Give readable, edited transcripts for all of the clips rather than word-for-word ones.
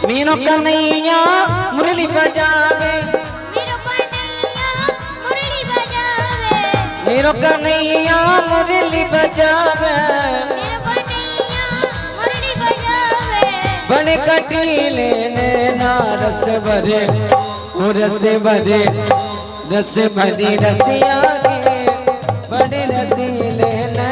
मीनो कन्हैया मुरली बजावे, मीनो कन्हैया मुरली बजावे, बड़े कटीले नैना रस भरे, रस भरे, रस भरी रसिया के बड़े रसीले नैना।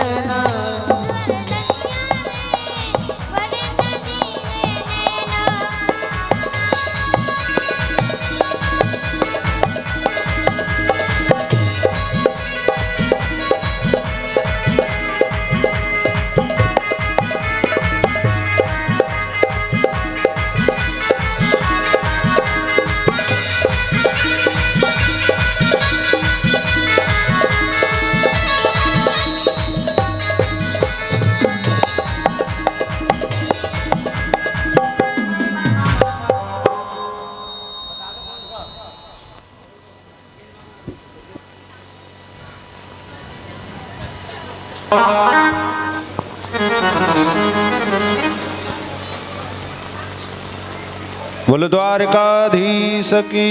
बोल द्वारकाधीश की।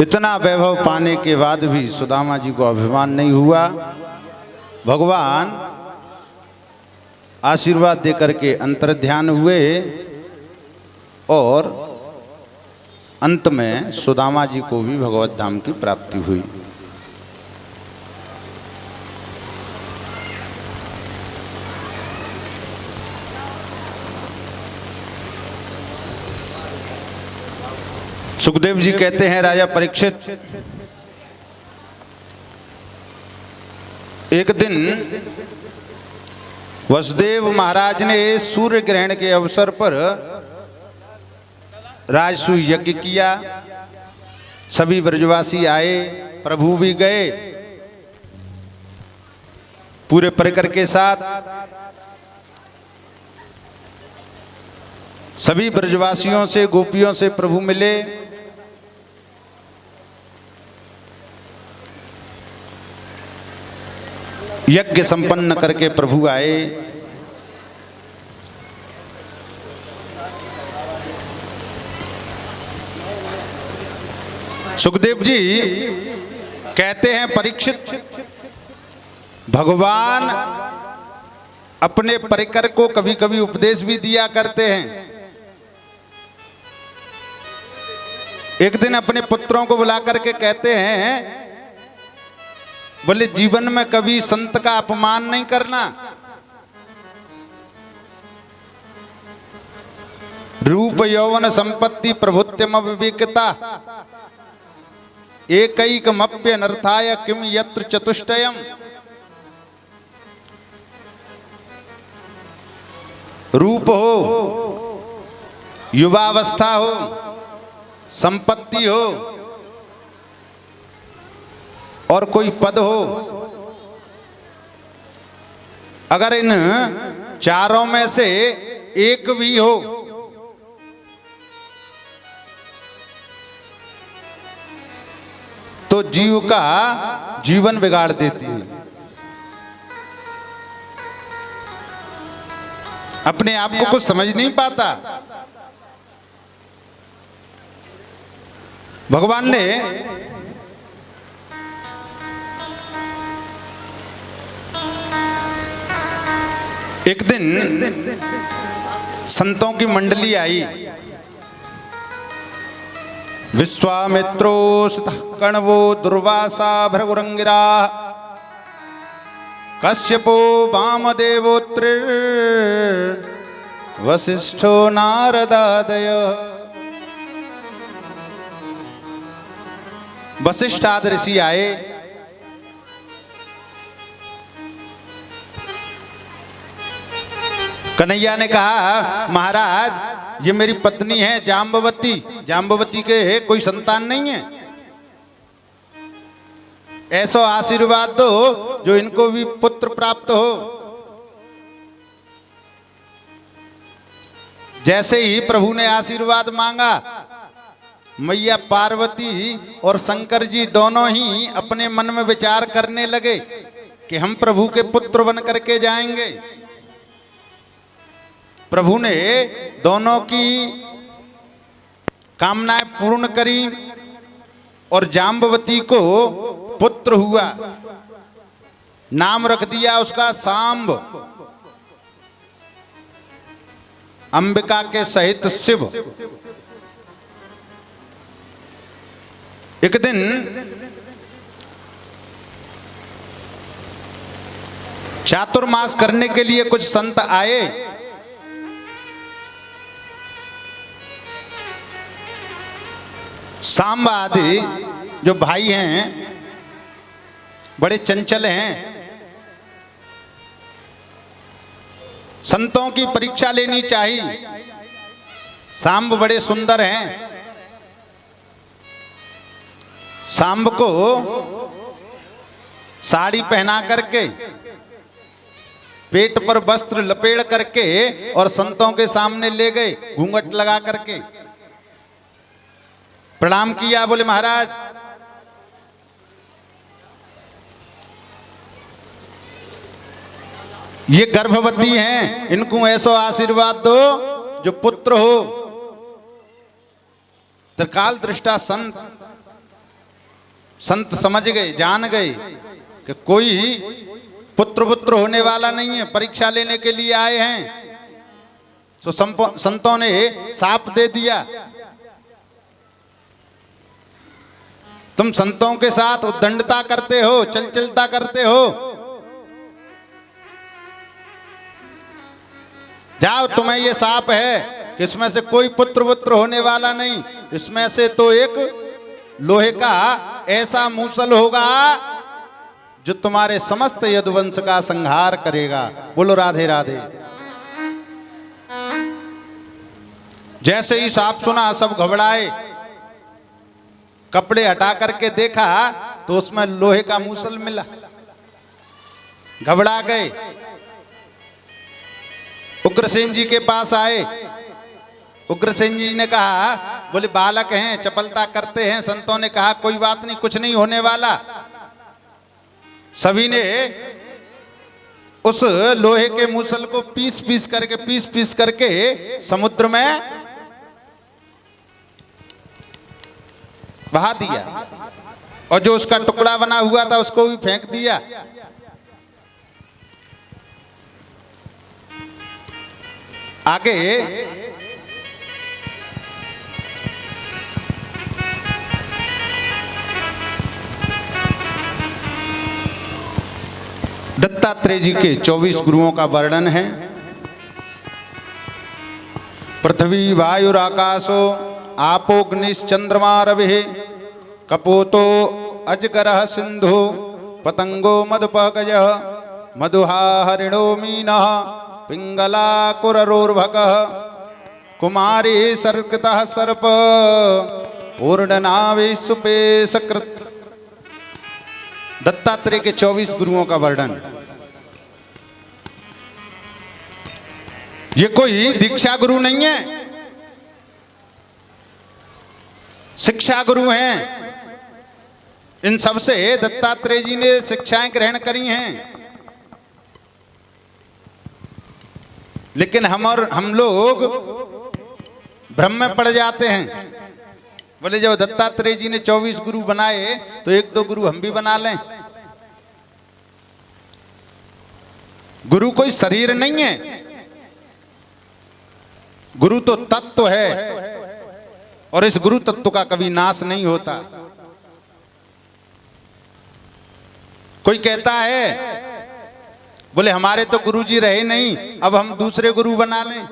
इतना वैभव पाने के बाद भी सुदामा जी को अभिमान नहीं हुआ। भगवान आशीर्वाद देकर के अंतर्ध्यान हुए और अंत में सुदामा जी को भी भगवत धाम की प्राप्ति हुई। सुखदेव जी कहते हैं, राजा परीक्षित, एक दिन वसुदेव महाराज ने सूर्य ग्रहण के अवसर पर राजसूय यज्ञ किया। सभी ब्रजवासी आए, प्रभु भी गए पूरे परिकर के साथ। सभी ब्रजवासियों से, गोपियों से प्रभु मिले। यज्ञ संपन्न करके प्रभु आए। सुखदेव जी कहते हैं, परीक्षित, भगवान अपने परिकर को कभी कभी उपदेश भी दिया करते हैं। एक दिन अपने पुत्रों को बुला करके कहते हैं, बोले जीवन में कभी संत का अपमान नहीं करना। रूप यौवन संपत्ति प्रभुत्यम विवेकता एकैकमप्य नर्थाय किम यत्र चतुष्टयम्। रूप हो, युवावस्था हो, संपत्ति हो और कोई पद हो, अगर इन चारों में से एक भी हो तो जीव का जीवन बिगाड़ देती है। अपने आप को कुछ समझ नहीं पाता। भगवान ने एक दिन संतों की मंडली आई। विश्वामित्रो सुतः कण्वो दुर्वासा भृगुरंगिरा कश्यपो वामदेवोत्र वसिष्ठो नारदादय। वशिष्ठ आदि ऋषि आए। कन्हैया ने कहा, महाराज ये मेरी पत्नी है जाम्बवती। जाम्बवती के कोई संतान नहीं है, ऐसा आशीर्वाद दो जो इनको भी पुत्र प्राप्त हो। जैसे ही प्रभु ने आशीर्वाद मांगा, मैया पार्वती और शंकर जी दोनों ही अपने मन में विचार करने लगे कि हम प्रभु के पुत्र बन करके जाएंगे। प्रभु ने दोनों की कामनाएं पूर्ण करी और जाम्बवती को पुत्र हुआ, नाम रख दिया उसका सांब, अंबिका के सहित शिव। एक दिन चातुर्मास करने के लिए कुछ संत आए। सांब आदि जो भाई हैं बड़े चंचल हैं, संतों की परीक्षा लेनी चाहिए। सांब बड़े सुंदर हैं। सांब को साड़ी पहना करके, पेट पर वस्त्र लपेट करके और संतों के सामने ले गए, घूंघट लगा करके प्रणाम किया। बोले महाराज ये गर्भवती हैं, इनको ऐसा आशीर्वाद दो जो पुत्र हो। त्रिकाल दृष्टा संत समझ गए, जान गए कि कोई पुत्र होने वाला नहीं है, परीक्षा लेने के लिए आए हैं। तो संतों ने साप दे दिया। तुम संतों के साथ उद्दंडता करते हो, चलचलता करते हो, जाओ, तुम्हें ये साप है कि इसमें से कोई पुत्र होने वाला नहीं, इसमें से तो एक लोहे का ऐसा मूसल होगा जो तुम्हारे समस्त यदुवंश का संहार करेगा। बोलो राधे राधे। जैसे ही साप सुना सब घबराए, कपड़े हटा करके देखा तो उसमें लोहे का मूसल मिला, घबरा गए। उग्रसेन जी के पास आए। उग्रसेन जी ने कहा, बोले बालक हैं, चपलता करते हैं। संतों ने कहा कोई बात नहीं, कुछ नहीं होने वाला। सभी ने उस लोहे के मूसल को पीस पीस करके समुद्र में बहा दिया और जो उसका टुकड़ा बना हुआ था उसको भी फेंक दिया। आगे दत्तात्रेय जी के 24 गुरुओं का वर्णन है। पृथ्वी वायुराकाशो आपोग्निश्चंद्रमा रवि कपोतो अजगरः सिंधु पतंगो मधुपगजः मधुहा हरिणो मीनः पिंगला कुररोर्भकः कुमारी सर्कितः सर्प पूर्णनावे सुपे सकृत। दत्तात्रेय के 24 गुरुओं का वर्णन। ये कोई दीक्षा गुरु नहीं है, शिक्षा गुरु हैं। इन सबसे दत्तात्रेय जी ने शिक्षाएं ग्रहण करी हैं। लेकिन हम लोग भ्रम में पड़ जाते हैं। बोले जब दत्तात्रेय जी ने 24 गुरु बनाए तो 1-2 गुरु हम भी बना लें। गुरु कोई शरीर नहीं है, गुरु तो तत्व है और इस गुरु तत्व का कभी नाश नहीं होता। कोई कहता है बोले हमारे तो गुरु जी रहे नहीं, अब हम दूसरे गुरु बना लें।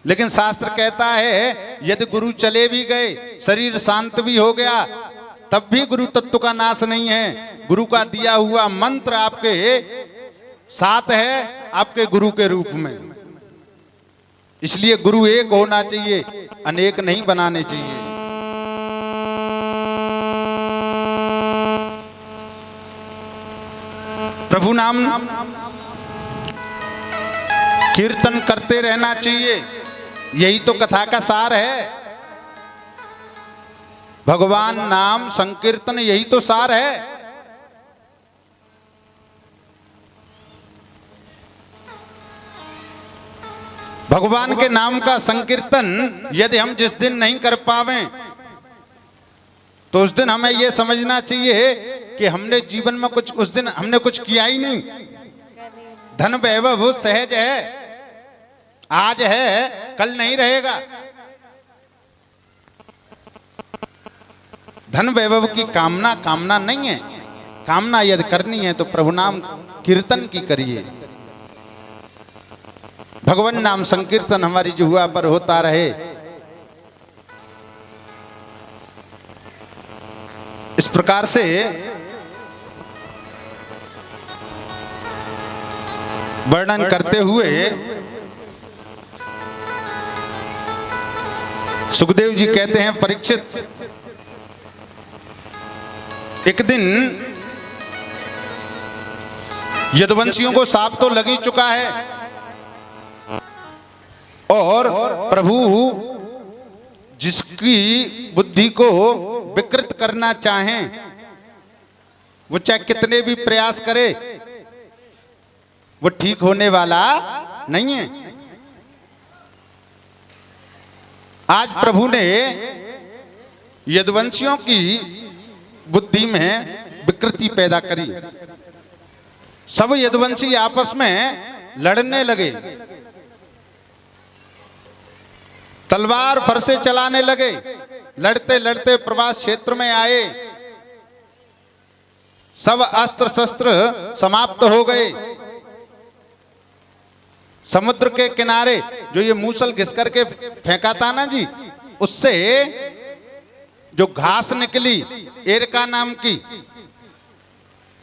लेकिन शास्त्र कहता है यदि गुरु चले भी गए, शरीर शांत भी हो गया, तब भी गुरु तत्व का नाश नहीं है। गुरु का दिया हुआ मंत्र आपके साथ है, आपके गुरु के रूप में। इसलिए गुरु एक होना चाहिए, अनेक नहीं बनाने चाहिए। प्रभु नाम कीर्तन करते रहना चाहिए, यही तो कथा का सार है। भगवान नाम संकीर्तन, यही तो सार है। भगवान के नाम का संकीर्तन यदि हम जिस दिन नहीं कर पावे तो उस दिन हमें यह समझना चाहिए कि हमने जीवन में कुछ, उस दिन हमने कुछ किया ही नहीं। धन वैभव सहज है, आज है कल नहीं रहेगा। धन वैभव की कामना नहीं है। कामना यदि करनी है तो प्रभु नाम कीर्तन की करिए। भगवान नाम संकीर्तन हमारी जुहुआ पर होता रहे। इस प्रकार से वर्णन करते हुए सुखदेव जी कहते हैं, परीक्षित, एक दिन यदुवंशियों को साप तो लग ही चुका है और प्रभु जिसकी बुद्धि को विकृत करना चाहें वो चाहे कितने भी प्रयास करे वो ठीक होने वाला नहीं है। आज प्रभु ने यदुवंशियों की बुद्धि में विकृति पैदा करी। सब यदुवंशी आपस में लड़ने लगे, तलवार फरसे चलाने लगे। लड़ते लड़ते प्रवास क्षेत्र में आए, सब अस्त्र शस्त्र समाप्त हो गए। समुद्र के किनारे जो ये मूसल घिस करके फेंका था ना जी, उससे जो घास निकली एरका नाम की,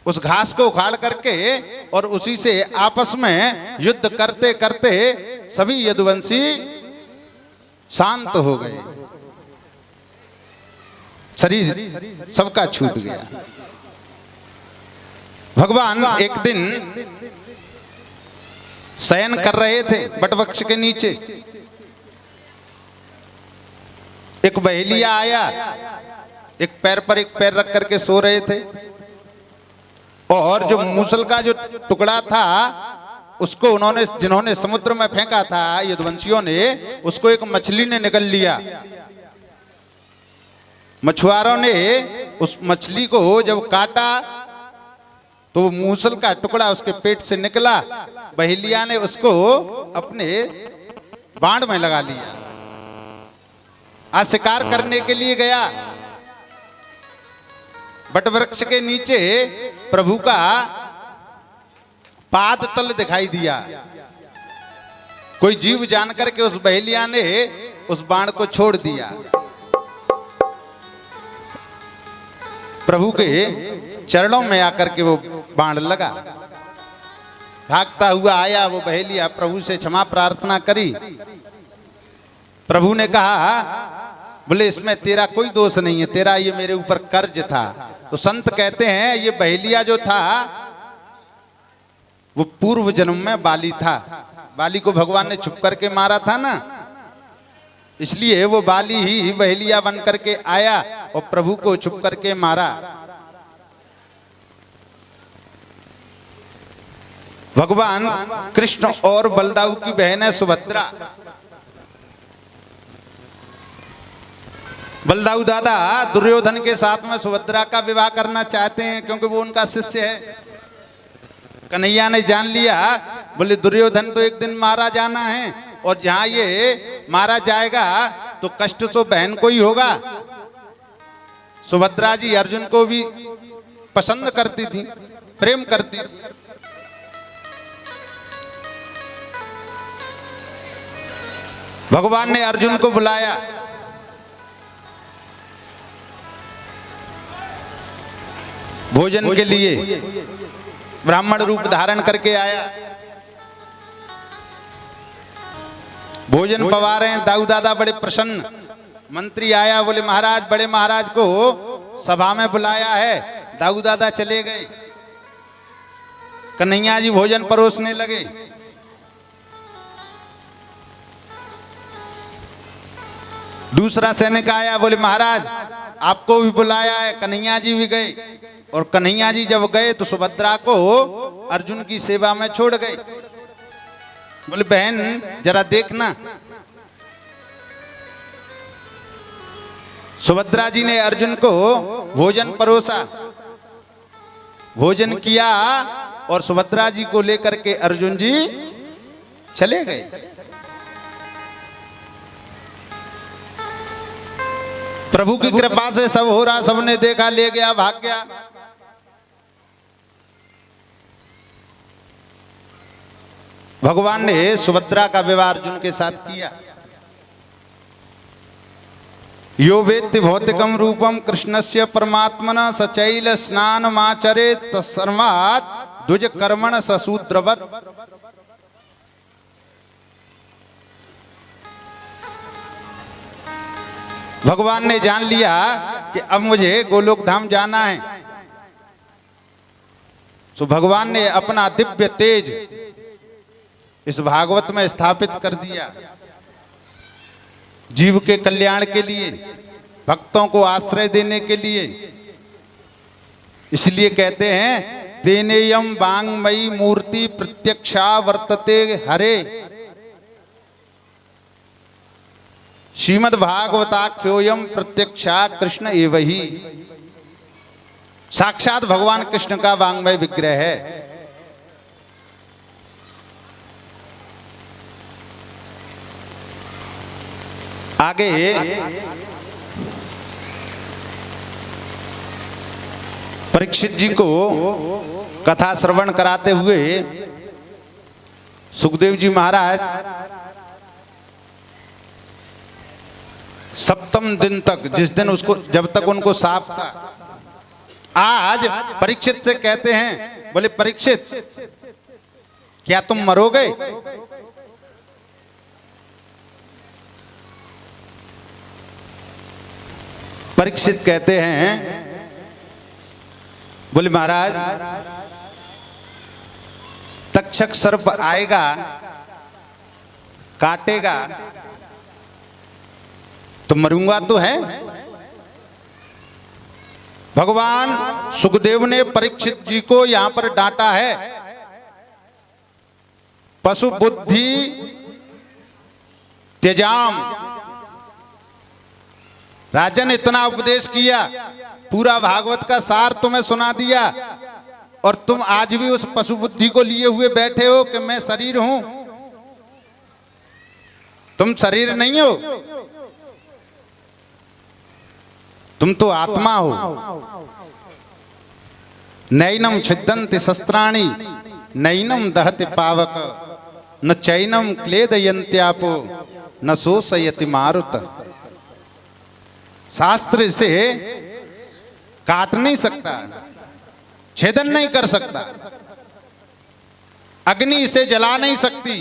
उस घास को उखाड़ करके और उसी से आपस में युद्ध करते करते सभी यदुवंशी शांत हो गए। शरीर सबका छूट गया। भगवान एक दिन शयन कर रहे थे बटवृक्ष के नीचे। एक बहेलिया आया, एक पैर पर एक पैर रख करके सो रहे थे और जो मूसल का जो टुकड़ा था उसको उन्होंने, जिन्होंने समुद्र में फेंका था यदुवंशियों ने, उसको एक मछली ने निगल लिया। मछुआरों ने उस मछली को जब काटा तो मूसल का टुकड़ा उसके पेट से निकला। बहेलिया ने उसको अपने बाण में लगा लिया। आज शिकार करने के लिए गया, बटवृक्ष के नीचे प्रभु का पाद तल दिखाई दिया। कोई जीव जानकर के उस बहेलिया ने उस बाण को छोड़ दिया। प्रभु के चरणों में आकर के वो बाण लगा। भागता हुआ आया वो बहेलिया, प्रभु से क्षमा प्रार्थना करी। प्रभु ने कहा, बोले इसमें तेरा कोई दोष नहीं है, तेरा ये मेरे ऊपर कर्ज था। तो संत कहते हैं ये बहेलिया जो था वो पूर्व जन्म में बाली था। बाली को भगवान ने छुप करके मारा था ना, इसलिए वो बाली ही बहेलिया बन करके आया और प्रभु को छुप करके मारा। भगवान कृष्ण और बलदाऊ की बहन है सुभद्रा। बलदाऊ दादा दुर्योधन के साथ में सुभद्रा का विवाह करना चाहते हैं क्योंकि वो उनका शिष्य है। कन्हैया ने जान लिया, बोले दुर्योधन तो एक दिन मारा जाना है और जहां ये मारा जाएगा तो कष्ट तो बहन को ही होगा। सुभद्रा जी अर्जुन को भी पसंद करती थी, प्रेम करती थी। भगवान ने अर्जुन को बुलाया। भोजन के लिए ब्राह्मण रूप धारण करके आया। भोजन पवा रहे हैं, दाऊ दादा बड़े प्रसन्न। मंत्री आया, बोले महाराज, बड़े महाराज को सभा में बुलाया है। दाऊ दादा चले गए। कन्हैया जी भोजन परोसने लगे। दूसरा सैनिक आया, बोले महाराज आपको भी बुलाया है। कन्हैया जी भी गए और कन्हैया जी जब गए तो सुभद्रा को अर्जुन की सेवा में छोड़ गए। बोले बहन जरा देखना। सुभद्रा जी ने अर्जुन को भोजन परोसा, भोजन किया और सुभद्रा जी को लेकर के अर्जुन जी चले गए। प्रभु की कृपा से सब हो रहा, सबने देखा, ले गया, भाग गया। भगवान ने सुभद्रा का विवाह अर्जुन के साथ किया। यो वेत्ति भौतिकम रूपम कृष्णस्य परमात्मना सचैल स्नानमाचरेत् तस्मात् द्विज कर्मण ससूत्रवत्। भगवान ने जान लिया कि अब मुझे गोलोक धाम जाना है, तो भगवान ने अपना दिव्य तेज इस भागवत में स्थापित कर दिया, जीव के कल्याण के लिए, भक्तों को आश्रय देने के लिए। इसलिए कहते हैं देनेयम वांगमयी मूर्ति प्रत्यक्षा वर्तते हरे। श्रीमद् भागवताख्योयम प्रत्यक्षा कृष्ण एव ही। साक्षात भगवान कृष्ण का वांगमय विग्रह है। आगे परीक्षित जी को कथा श्रवण कराते हुए सुखदेव जी महाराज सप्तम दिन तक, जिस दिन उसको, जब तक उनको साफ था, आज परीक्षित से कहते हैं, बोले परीक्षित क्या तुम मरोगे? परीक्षित कहते हैं, बोले महाराज तक्षक सर्प आएगा, काटेगा तो मरूंगा तो है। भगवान सुखदेव ने परीक्षित जी को यहां पर डांटा है। पशु बुद्धि त्यजाम। राजन इतना उपदेश किया, पूरा भागवत का सार तुम्हें सुना दिया, और तुम आज भी उस पशु बुद्धि को लिए हुए बैठे हो कि मैं शरीर हूं। तुम शरीर नहीं हो, तुम तो आत्मा हो। नैनम छिद्दन्ति शस्त्राणि नैनम दहति पावक न चैनम क्लेदयन्त्यापो न शोषयति मारुत। शास्त्र से काट नहीं सकता, छेदन नहीं कर सकता, अग्नि इसे जला नहीं सकती।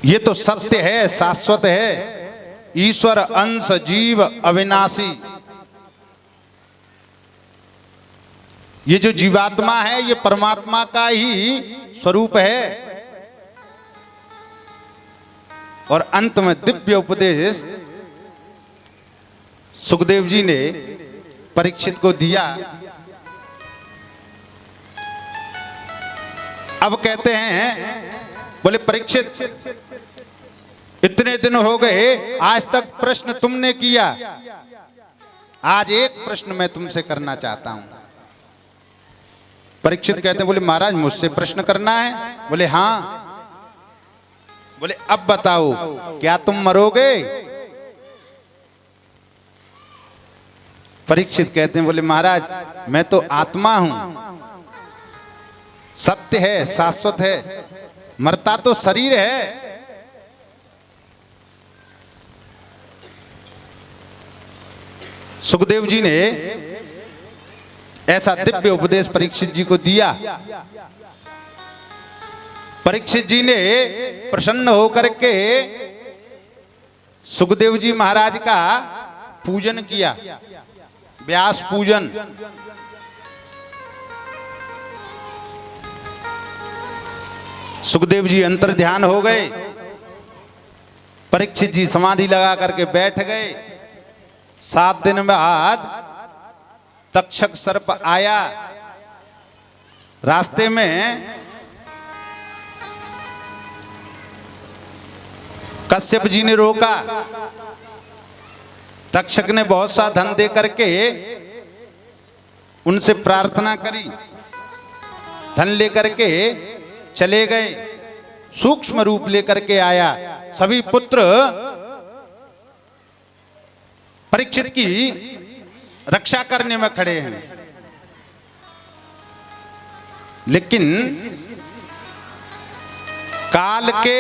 ये तो सत्य है, शाश्वत है। ईश्वर अंश जीव अविनाशी। ये जो जीवात्मा है ये परमात्मा का ही स्वरूप है। और अंत में दिव्य उपदेश सुखदेव जी ने परीक्षित को दिया। अब कहते हैं, बोले परीक्षित इतने दिन हो गए, आज तक प्रश्न तुमने किया, आज एक प्रश्न मैं तुमसे करना चाहता हूं। परीक्षित कहते हैं, बोले महाराज मुझसे प्रश्न करना है? बोले हाँ। बोले अब बताओ क्या तुम मरोगे? परीक्षित कहते हैं, बोले महाराज मैं तो आत्मा हूं, सत्य है, शाश्वत है, मरता तो शरीर है। सुखदेव जी ने ऐसा दिव्य उपदेश परीक्षित जी को दिया। परीक्षित जी ने प्रसन्न होकर के सुखदेव जी महाराज का पूजन किया, व्यास पूजन। सुखदेव जी अंतर ध्यान हो गए, परीक्षित जी समाधि लगा करके बैठ गए। 7 दिन बाद तक्षक सर्प आया, रास्ते में कश्यप जी ने रोका। तक्षक ने बहुत सा धन दे करके उनसे प्रार्थना करी, धन लेकर के चले गए। सूक्ष्म रूप लेकर के आया। सभी पुत्र परीक्षित की रक्षा करने में खड़े हैं, लेकिन काल के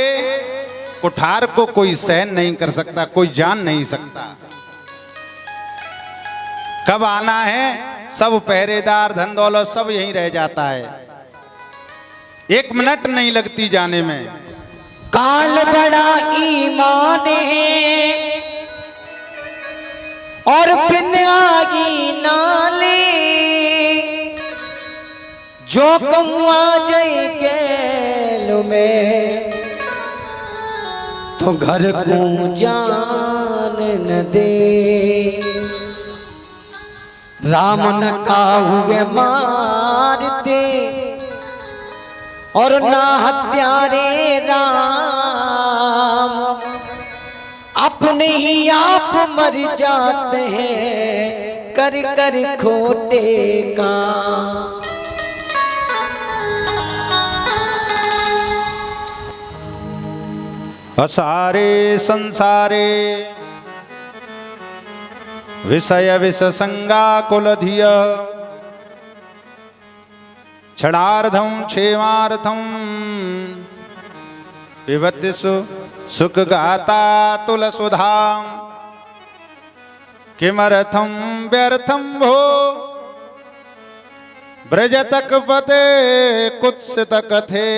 कुठार को कोई सहन नहीं कर सकता, कोई जान नहीं सकता। कब आना है, सब पहरेदार धन दौलत सब यहीं रह जाता है, 1 मिनट नहीं लगती जाने में। काल बड़ा ईमान है और फिर आगी नाले, जो कौआ जाए गैल में तो घर को जान न दे। राम न काहुए मारते और ना हत्यारे राम, अपने ही आप मर जाते हैं कर कर खोटे काम। असारे संसारे विषय विष संगा कुलधिय, क्षणार्धं क्षेमार्थं पिबति सुख गाता तुलसुधा, किमर्थं व्यर्थं भो ब्रजतक पते कुत्सित कथे,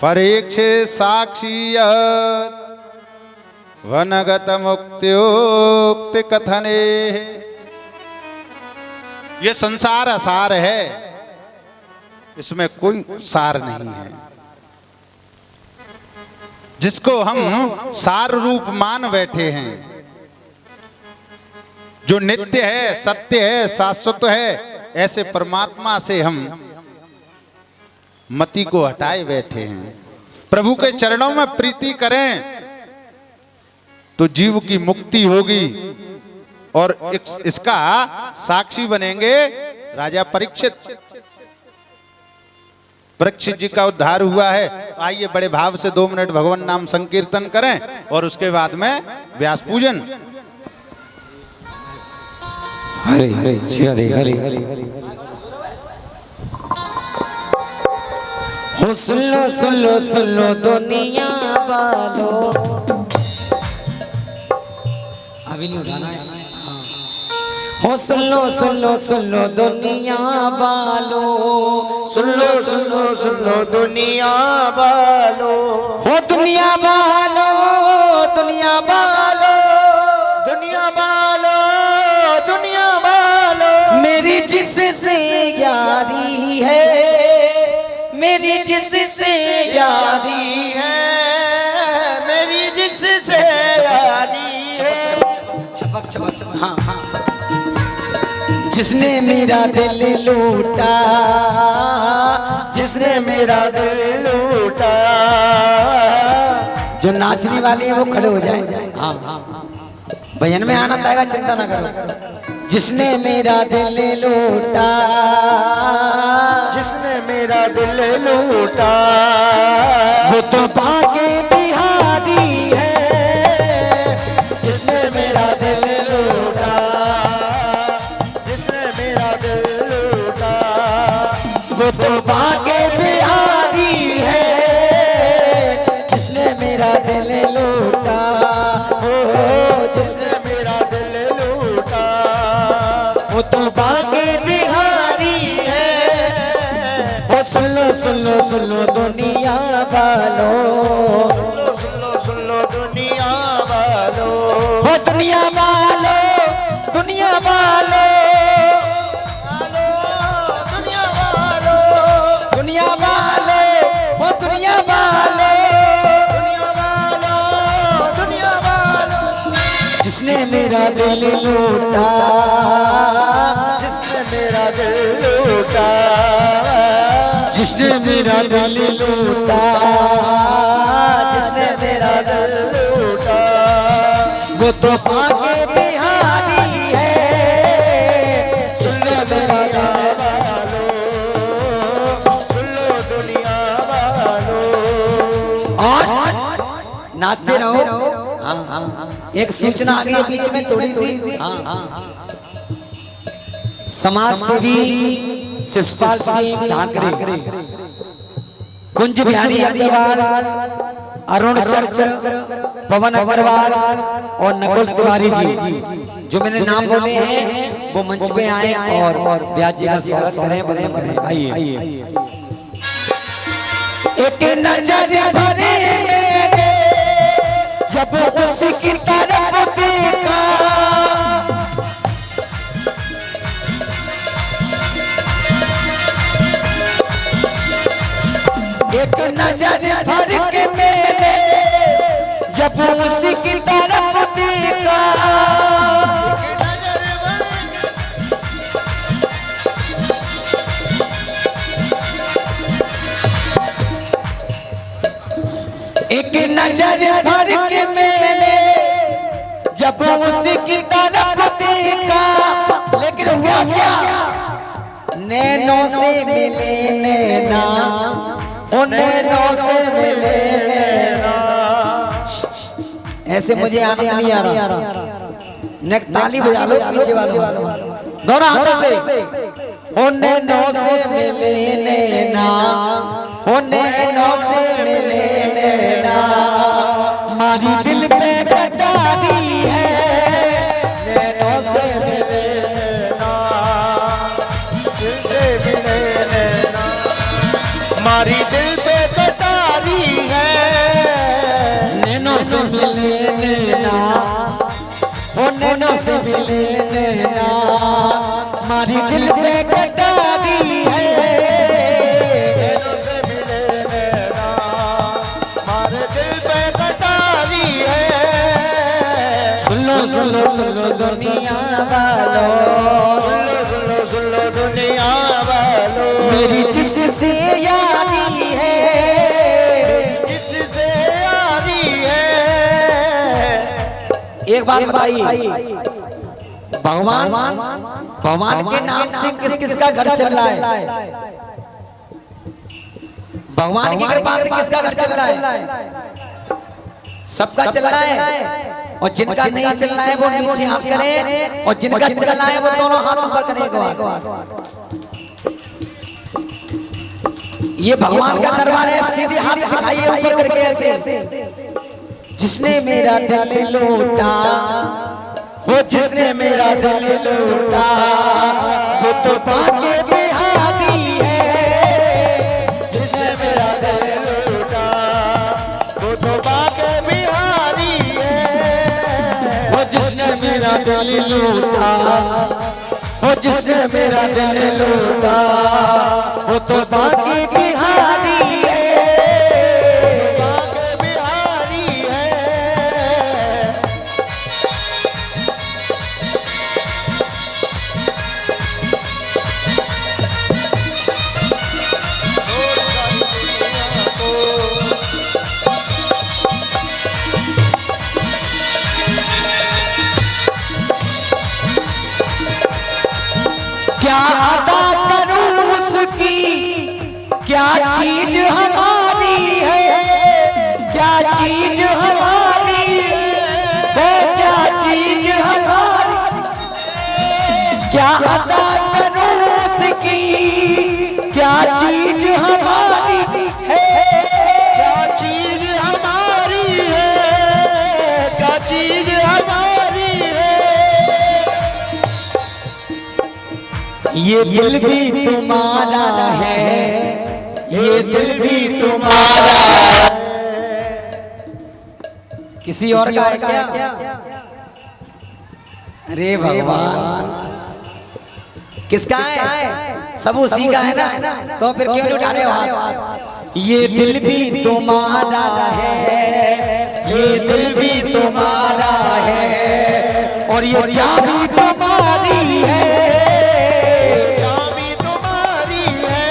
परीक्षे साक्षी वनगत मुक्त्योक्ति कथने। ये संसार असार है, इसमें कोई सार नहीं है। जिसको हम सार रूप मान बैठे हैं, जो नित्य है, सत्य है, शाश्वत है, ऐसे परमात्मा से हम मति को हटाए बैठे हैं। प्रभु के चरणों में प्रीति करें तो जीव की मुक्ति होगी, और इसका साक्षी बनेंगे राजा परीक्षित। परीक्षित जी का उद्धार हुआ है। तो आइए बड़े भाव से 2 मिनट भगवान नाम संकीर्तन करें और उसके बाद में व्यास पूजन। हरे हरे हरे हरे हरे। हो सुन लो सुन लो सुन लो दुनिया वालों, अभी नहीं उठाना है। हो सुन लो सुन लो सुन लो दुनिया वालों, सुन लो सुन लो सुन लो दुनिया वालों। हो दुनिया वालों, दुनिया वालों, दुनिया वालों, दुनिया वालों। मेरी जिससे यारी है, मेरी जिससे यारी है, मेरी जिससे यारी है। चपक चपक चपक, हाँ हाँ। जिसने मेरा दिल लूटा, जिसने मेरा दिल लूटा। जो नाचने वाले हैं वो खड़े हो जाए। हाँ हाँ, भजन में आनंद आएगा, चिंता ना करो। जिसने मेरा दिल लूटा, जिसने मेरा दिल लूटा, वो तो भागे बिहारी है। जिसने मेरा दिल लूटा, जिसने मेरा दिल लूटा, वो तो भागे बिहारी है। जिसने मेरा दिल लूटा, ओ जिसने मेरा दिल लूटा, वो तो भागे बिहारी है। ओ सुन लो सुन लो सुन लो दुनिया वालों, सुन लो सुन लो सुन लो दुनिया वालों। ओ दुनिया वालों, दुनिया वालों, दुनिया वालों, दुनिया वालों, ओ दुनिया वालों, दुनिया वालों, दुनिया वालों। जिसने मेरा दिल लूटा, जिसने मेरा दिल लूटा, जिसने मेरा दिल लूटा, जिसने मेरा दिल लूटा, वो तो पाके बिहारी है। जिसने मेरा दिल सुन लो दुनिया वालों। और नाचते रहो। एक सूचना आ गई है बीच में थोड़ी सी। समाज सेवी शिषपाल सिंह ठाकरे, कुंज बिहारी अग्रवाल, अरुण चक्र, पवन अग्रवाल और नकुल तिवारी जी जो मैंने नाम बोले हैं वो मंच पे आए और ब्याज जी का स्वागत करें, वंदन करें। आइए। एक नजर भरे मेरे जब उसकी तरफ देखा, एक नजर भर के मैंने जब उसकी तरफ देखा, एक नजर भर के मैंने जब उसकी तरफ देखा, लेकिन हुआ क्या? नैनों से मिले नैना, उन नैनों से मिले नैना। ऐसे मुझे आने नहीं आ रहा। नेक ताली बजा लो पीछे वालों, दोनों हाथों से। उन नैनों से मिले नैना, उन नैनों से मिले नैना, मारी दिल पे कटारी है। नैनों से मिले नैना, दिल से मिले नैना, मारी दिल पे कटारी है। नैनों से मिले नैना, ओ नैनों से मिले नैना, मारी दिल पे कटारी है। नैनों से मिले नैना, मारे दिल पे कटारी है। सुन लो दुनिया वालों, सुन लो दुनिया वालों, मेरी जिससे यारी है, जिससे यारी है। एक बात बताइए, भगवान के नाम से किस किस का घर चल रहा है? भगवान की कृपा से किसका घर चल रहा है? सबका चल रहा है। और जिनका नहीं चल रहा है वो नीचे हाथ करें, और जिनका चल रहा है वो दोनों हाथ ऊपर करें एक बार। ये भगवान का दरबार है, सीधे हाथ दिखाइए ऊपर करके ऐसे। जिसने मेरा दिल लूटा, वो जिसने मेरा दिल लूटा, वो तो पाके बिहारी है। जिसने मेरा दिल लूटा, वो तो बाके बिहारी है। वो जिसने मेरा दिल लूटा, वो जिसने मेरा दिल लूटा, वो तो बाकी बिहारी है। बाके बिहारी है। क्या अदा करूं उसकी, क्या चीज हमारी है, क्या चीज हमारी है, क्या चीज हमारी। क्या अदा करूं उसकी, क्या चीज हमारी है, क्या चीज हमारी है, क्या चीज हमारी है। ये दिल भी तुम्हारा है, ये दिल भी तुम्हारा है। किसी और का है क्या? अरे भगवान, किसका है? सब उसी का है ना, तो फिर क्यों नहीं उठा रहे हो हाथ? ये दिल भी तुम्हारा है, ये दिल भी तुम्हारा है, और ये चाबी तुम्हारी है, चाबी तुम्हारी है।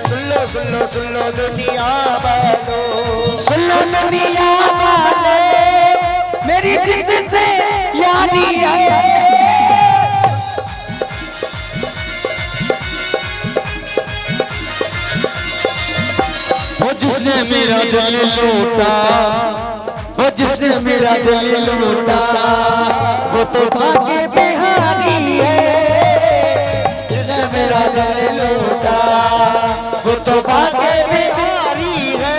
सुन लो सुन लो सुन लो दुनिया वालों, सुन लो दुनिया वाले, मेरी जिससे यारी है। वो जिसने मेरा दिल लूटा, वो जिसने मेरा दिल लूटा, वो तो भाग्य बिहारी है। जिसने मेरा दिल लूटा, वो तो भाग्य बिहारी है।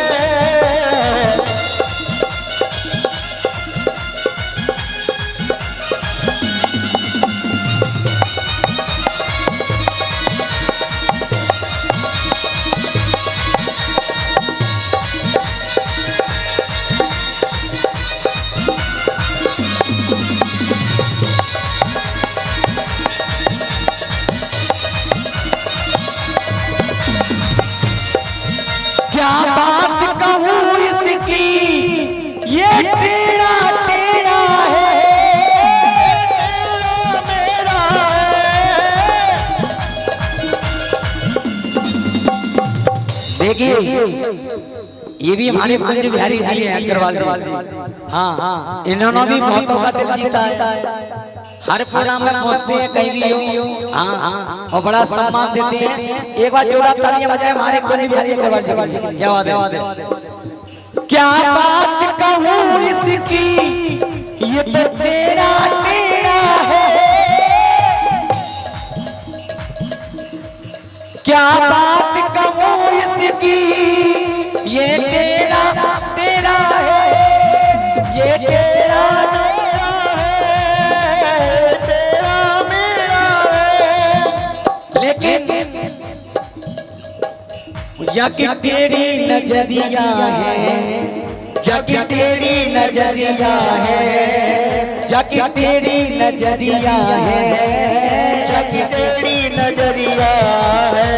क्या बात कहूँ इसकी, ये टेढ़ा टेढ़ा है, टेढ़ा मेरा है। देखिए ये भी हमारे कुंज बिहारी जी हैं, अग्रवाल जी। हाँ, इन्होंने भी बहुतों का दिल जीता है। हर प्रोग्राम में पहुंचते हैं, कहीं भी हो। हाँ, और बड़ा सम्मान देते हैं। एक बार जोरदार तालियां बजाएं हमारे कुंज बिहारी अग्रवाल जी के लिए। क्या बात है। क्या बात कहूँ इसकी, ये तो तेरा तेरा है। क्या बात कहूँ इसकी, ये तेरा तेरा है, ये तेरा तेरा है, तेरा मेरा है। लेकिन जग तेरी नजरिया है, जग तेरी नजरिया है, जग तेरी नजरिया है, जग तेरी नजरिया है।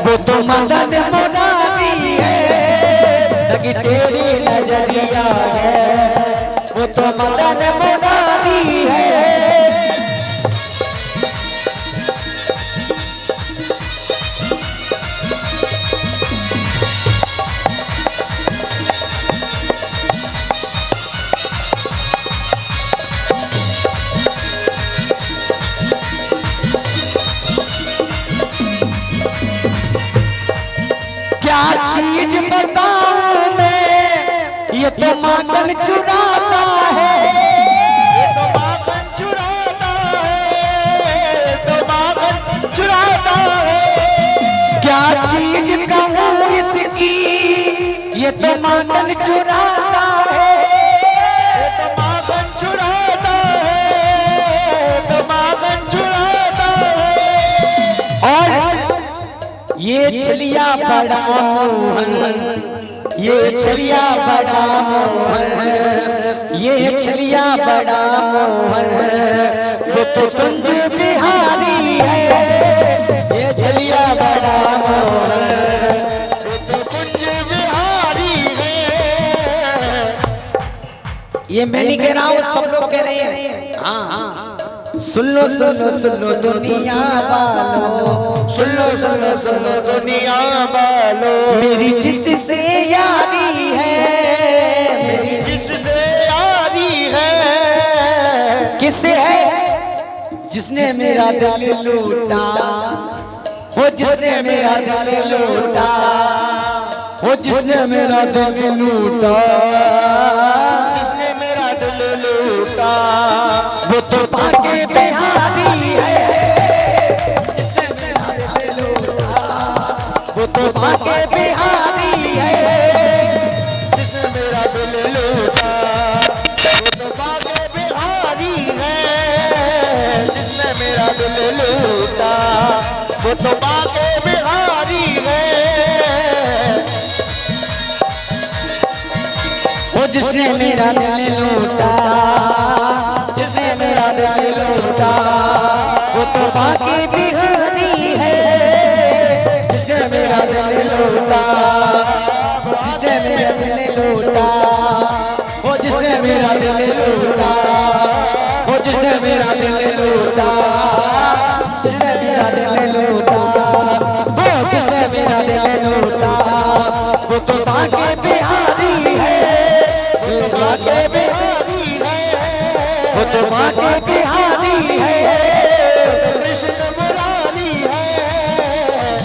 वो तो मदन मुरारी है। जग तेरी नजरिया है, वो तो मदन मुरारी है। क्या चीज बताऊं मैं, ये तो माखन चुराता है, ये तो माखन चुराता है, तो माखन चुराता है। क्या चीज कहूँ इसकी, ये तो माखन चुराता है, ये तो माखन चुराता है, तो माखन चुराता है। और ये छलिया बड़ा मोहन, ये छलिया बड़ा मोहन, ये छलिया बड़ा मोहन, वो तो कुंज बिहारी है। ये छलिया बड़ा मोहन, वो तो कुंज बिहारी है। ये मैं नहीं कह रहा हूँ, सब लोग कह रहे हैं। हाँ, सुन लो सुन लो सुन लो दुनिया वालों, सुन लो सुन लो सुन लो दुनिया वालों, मेरी जिससे यारी है, मेरी जिससे यारी है। किससे है? जिसने मेरा दिल लूटा, हो जिसने मेरा दिल लूटा, हो जिसने मेरा दिल लूटा, जिसने मेरा दिल लूटा, वो तो भाग्य बिहारी है। जिसने मेरा दिल लूटा, वो तो भाग्य बिहारी है। जिसने मेरा दिल लूटा, वो तो भाग्य बिहारी है। जिसने मेरा दिल लूटा, वो तो भाग्य बिहारी है। वो जिसने मेरा दिल लूटा, जिसने मेरा दिल लूटा, वो तो बाकी बिहारी है। जिसने मेरा दिल लूटा, जिसने मेरा दिल लूटा, वो जिसने मेरा दिल लूटा, मेरा दिल लूटा, वो जिसने मेरा दिल लूटा, वो तो बाके बिहारी है, वो तो बाके बिहारी है, वो तो बाके बिहारी है, कृष्ण मुरारी है।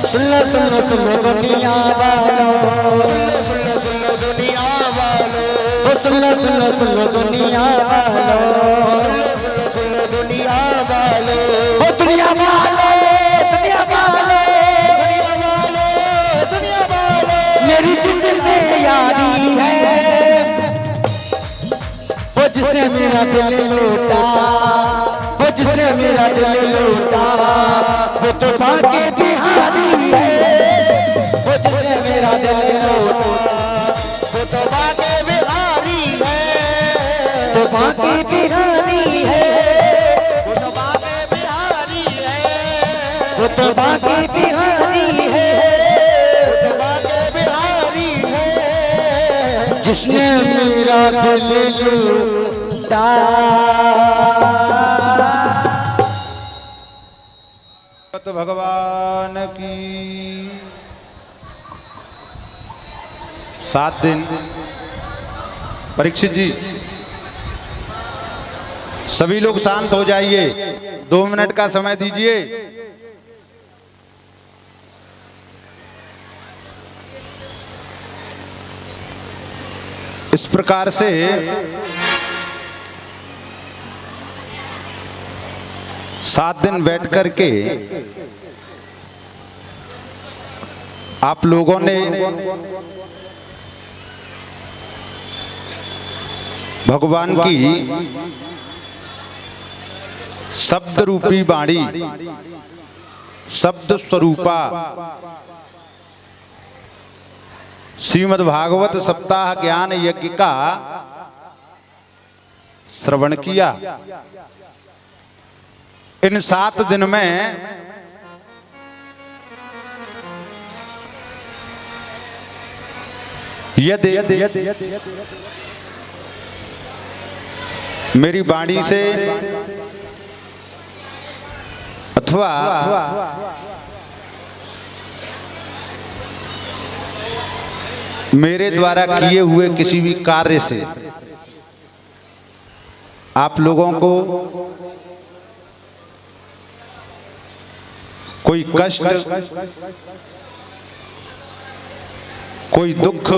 सुन लो सुन लो सुन लो दुनिया वालों, सुन लो सुन लो दुनिया वालों, ओ सुन लो सुन लो सुन लो दुनिया वालों, सुन लो दुनिया वालों, ओ दुनिया वालों, दुनिया वालों, दुनिया वालों, दुनिया वालों। मेरी जिससे यारी है, वो जिसने मेरा दिल लूटा, वो जिसने मेरा दिल लूटा, वो तो बाके बिहारी है, वो जिसने मेरा दिल लूटा, वो तो बाके बिहारी है, तो बाके बिहारी है, वो तो बाके बिहारी है, वो तो बाके बिहारी है, वो तो बाके बिहारी है। जिसने मेरा दिल लूटा। भगवान की 7 दिन। परीक्षित जी, सभी लोग शांत हो जाइए, 2 मिनट का समय दीजिए। इस प्रकार से सात दिन बैठ करके आप लोगों ने भगवान की शब्द रूपी वाणी, शब्द स्वरूपा श्रीमद् भागवत सप्ताह ज्ञान यज्ञ का श्रवण किया। इन 7 दिन में यदि मेरी वाणी से अथवा मेरे द्वारा किए हुए किसी भी कार्य से आप लोगों को कोई कष्ट, कोई दुख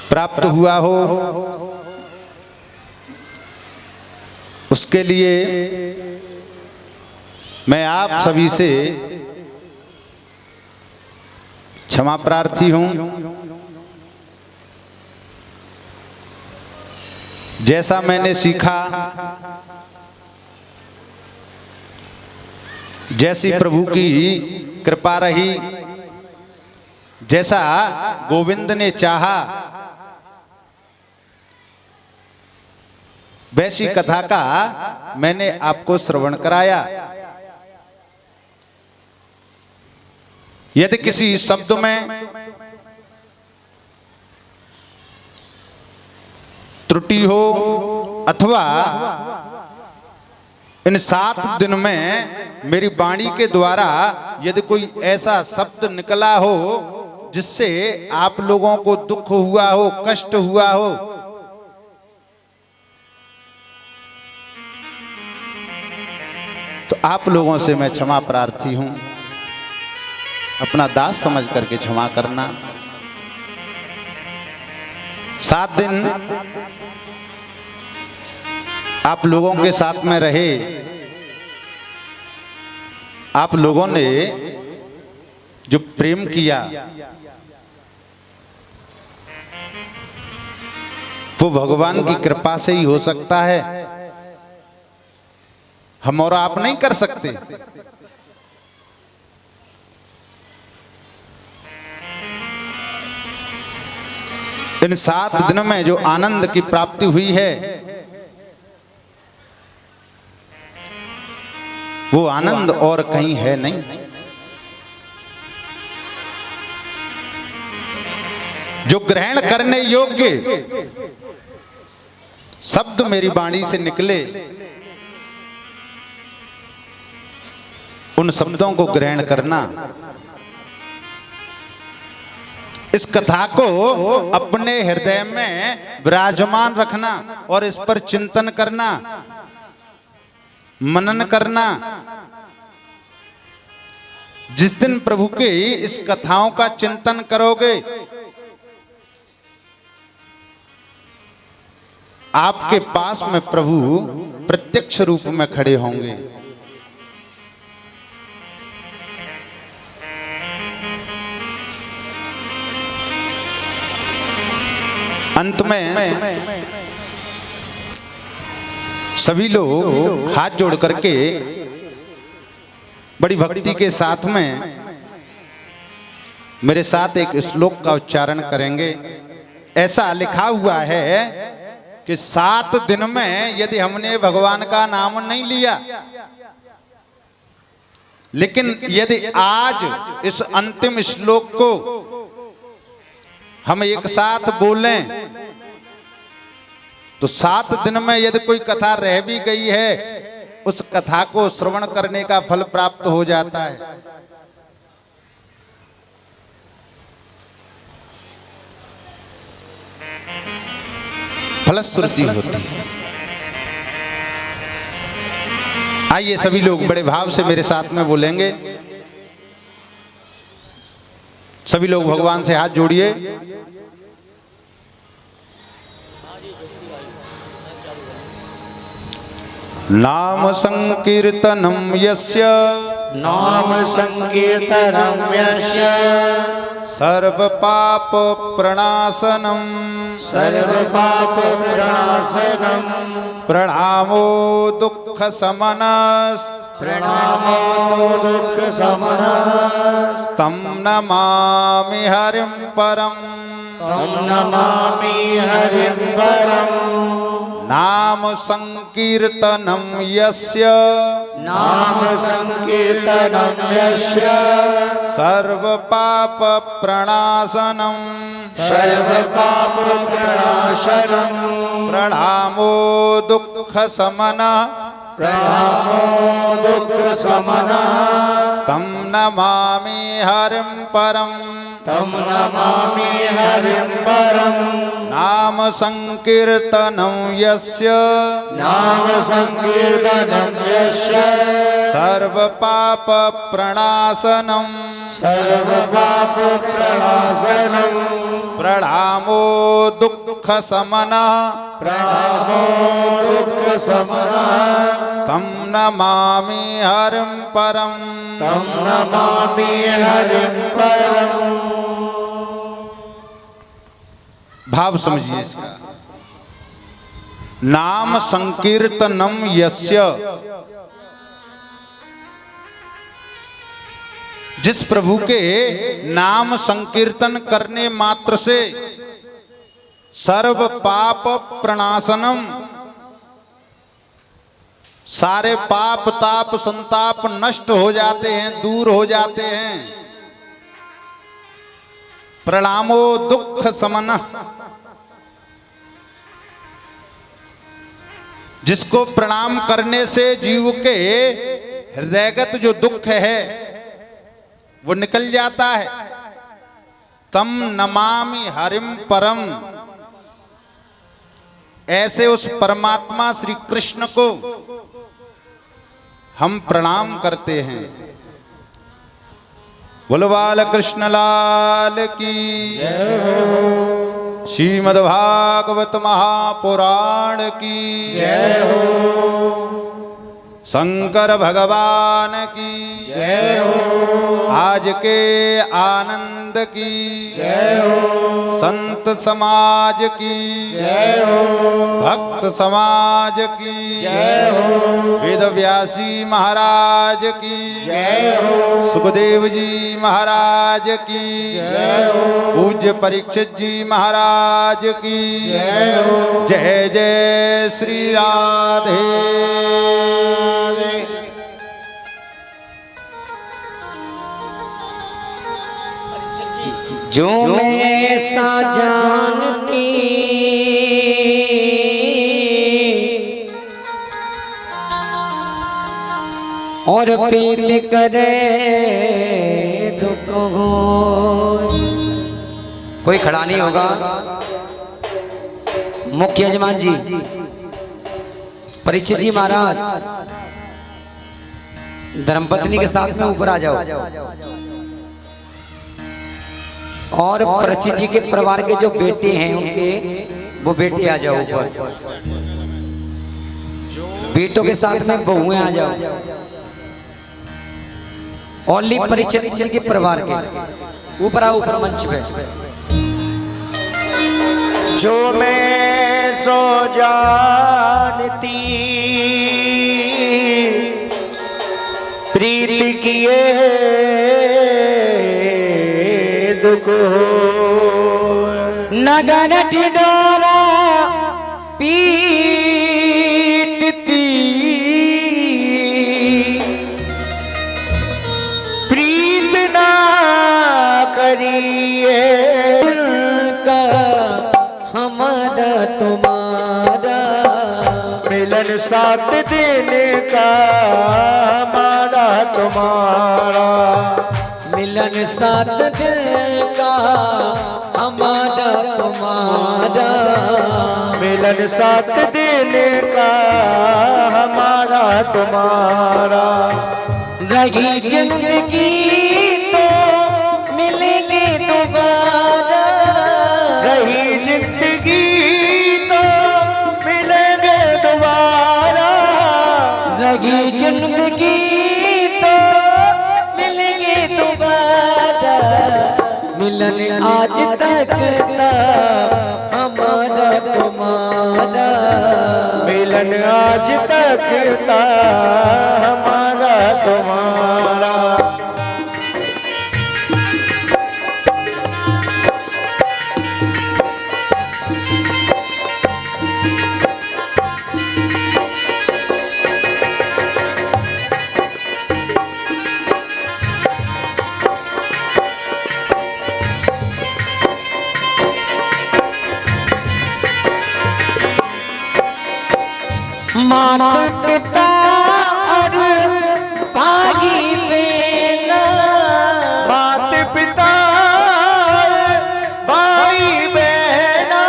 प्राप्त हुआ हो, उसके लिए मैं आप सभी से क्षमा प्रार्थी हूं। जैसा मैंने सीखा, जैसी प्रभु की कृपा रही, जैसा गोविंद ने चाहा, वैसी कथा का मैंने आपको श्रवण कराया। यदि किसी शब्द में त्रुटि हो अथवा इन 7 दिन में मेरी वाणी के द्वारा यदि कोई ऐसा शब्द निकला हो जिससे आप लोगों को दुख हुआ हो, कष्ट हुआ हो, तो आप लोगों से मैं क्षमा प्रार्थी हूं। अपना दास समझ करके क्षमा करना। 7 दिन आप लोगों के साथ में रहे, आप लोगों ने जो प्रेम किया वो भगवान की कृपा से ही हो सकता है, हम और आप नहीं कर सकते। इन 7 दिनों में जो आनंद की प्राप्ति हुई है वो आनंद और कहीं है नहीं। जो ग्रहण करने योग्य शब्द मेरी वाणी से निकले, उन शब्दों को ग्रहण करना, इस कथा को अपने हृदय में विराजमान रखना और इस पर चिंतन करना, मनन करना। जिस दिन प्रभु की इस कथाओं का चिंतन करोगे, आपके पास में प्रभु प्रत्यक्ष रूप में खड़े होंगे। अंत में सभी लोग हाथ जोड़ करके बड़ी भक्ति के साथ में मेरे साथ एक श्लोक का उच्चारण करेंगे। ऐसा लिखा हुआ है कि 7 दिन में यदि हमने भगवान का नाम नहीं लिया, लेकिन यदि आज इस अंतिम श्लोक को हम एक साथ बोलें तो 7 दिन में यदि कोई कथा रह भी गई है, उस कथा को श्रवण करने का फल प्राप्त हो जाता है। फलश्रुति होती है। आइए सभी लोग बड़े भाव से मेरे साथ में बोलेंगे। सभी लोग भगवान से हाथ जोड़िए। नाम संकीर्तनम यस्य, नाम संकीर्तनम यस्य, सर्व पाप प्रणाशनम, सर्व पाप प्रणाशनम, प्रणामो दुख समनस, प्रणामो दुख समनस, तम नमामि हरिं परम, तम नमामि हरिं परम। नाम संकीर्तनम यस्य, नाम संकीर्तनम यस्य, सर्व पाप प्रणाशनम, सर्व पाप प्रणाशनम, प्रणामो दुख समनः, प्रणामो दुख समनः, तम नमामि हरिं परम, तम नमामि हरिं परम। नाम संकीर्तनं यस्य, नाम संकीर्तनं यस्य, सर्व पाप प्रणाशनं, सर्व पाप प्रणाशनं, प्रणामो दुख समनः, प्रणामो दुख समनः, तम नमामि हरिं परम, तम नमामि हरिं परम। भाव समझिए इसका। नाम संकीर्तनम यस्य, जिस प्रभु के नाम संकीर्तन करने मात्र से सर्व पाप प्रणाशनम, सारे पाप ताप संताप नष्ट हो जाते हैं, दूर हो जाते हैं। प्रणामो दुख समनः, जिसको प्रणाम करने से जीव के हृदयगत जो दुख है वो निकल जाता है। तम नमामि हरिं परम, ऐसे उस परमात्मा श्री कृष्ण को हम प्रणाम करते हैं। बोलो बाल कृष्ण लाल की, श्रीमद् भागवत महापुराण की जय हो, शंकर भगवान की जय हो, आज के आनंद की जय हो, संत समाज की जय हो, भक्त समाज की जय हो, वेद व्यासी महाराज की जय हो, सुखदेव जी महाराज की जय हो, पूज्य परीक्षित जी महाराज की जय हो। जय जय श्री राधे। जो मैं ऐसा जानती और पीत करे दुख हो। कोई खड़ा नहीं होगा। मुख्य यजमान जी परीक्षित जी महाराज धर्मपत्नी के साथ में ऊपर आ जाओ। और परीक्षित जी के परिवार के जो बेटे हैं उनके वो बेटे आ जाओ ऊपर। बेटों के साथ में बहुएं आ जाओ। ओनली परीक्षित जी के परिवार के ऊपर आओ, ऊपर मंच पे। जो मैं सो जानती प्रीति किए दुख नगन ढिढोरा पीटती प्रीत ना करिए का हमारा तुम्हारा मिलन 7 दिन का हमारा तुम्हारा मिलन 7 दिन का हमारा तुम्हारा मिलन 7 दिन का हमारा तुम्हारा रही जिंदगी तो मिलेंगे दोबारा रही जिंदगी तो मिलेंगे दोबारा रही जिंदगी तो मिलेंगे दोबारा मिलन आज तक था हमारा तुम्हारा मिलन आज तक था हमारा तुम्हारा माता पिता और भाई बहन मात पिता भाई बहना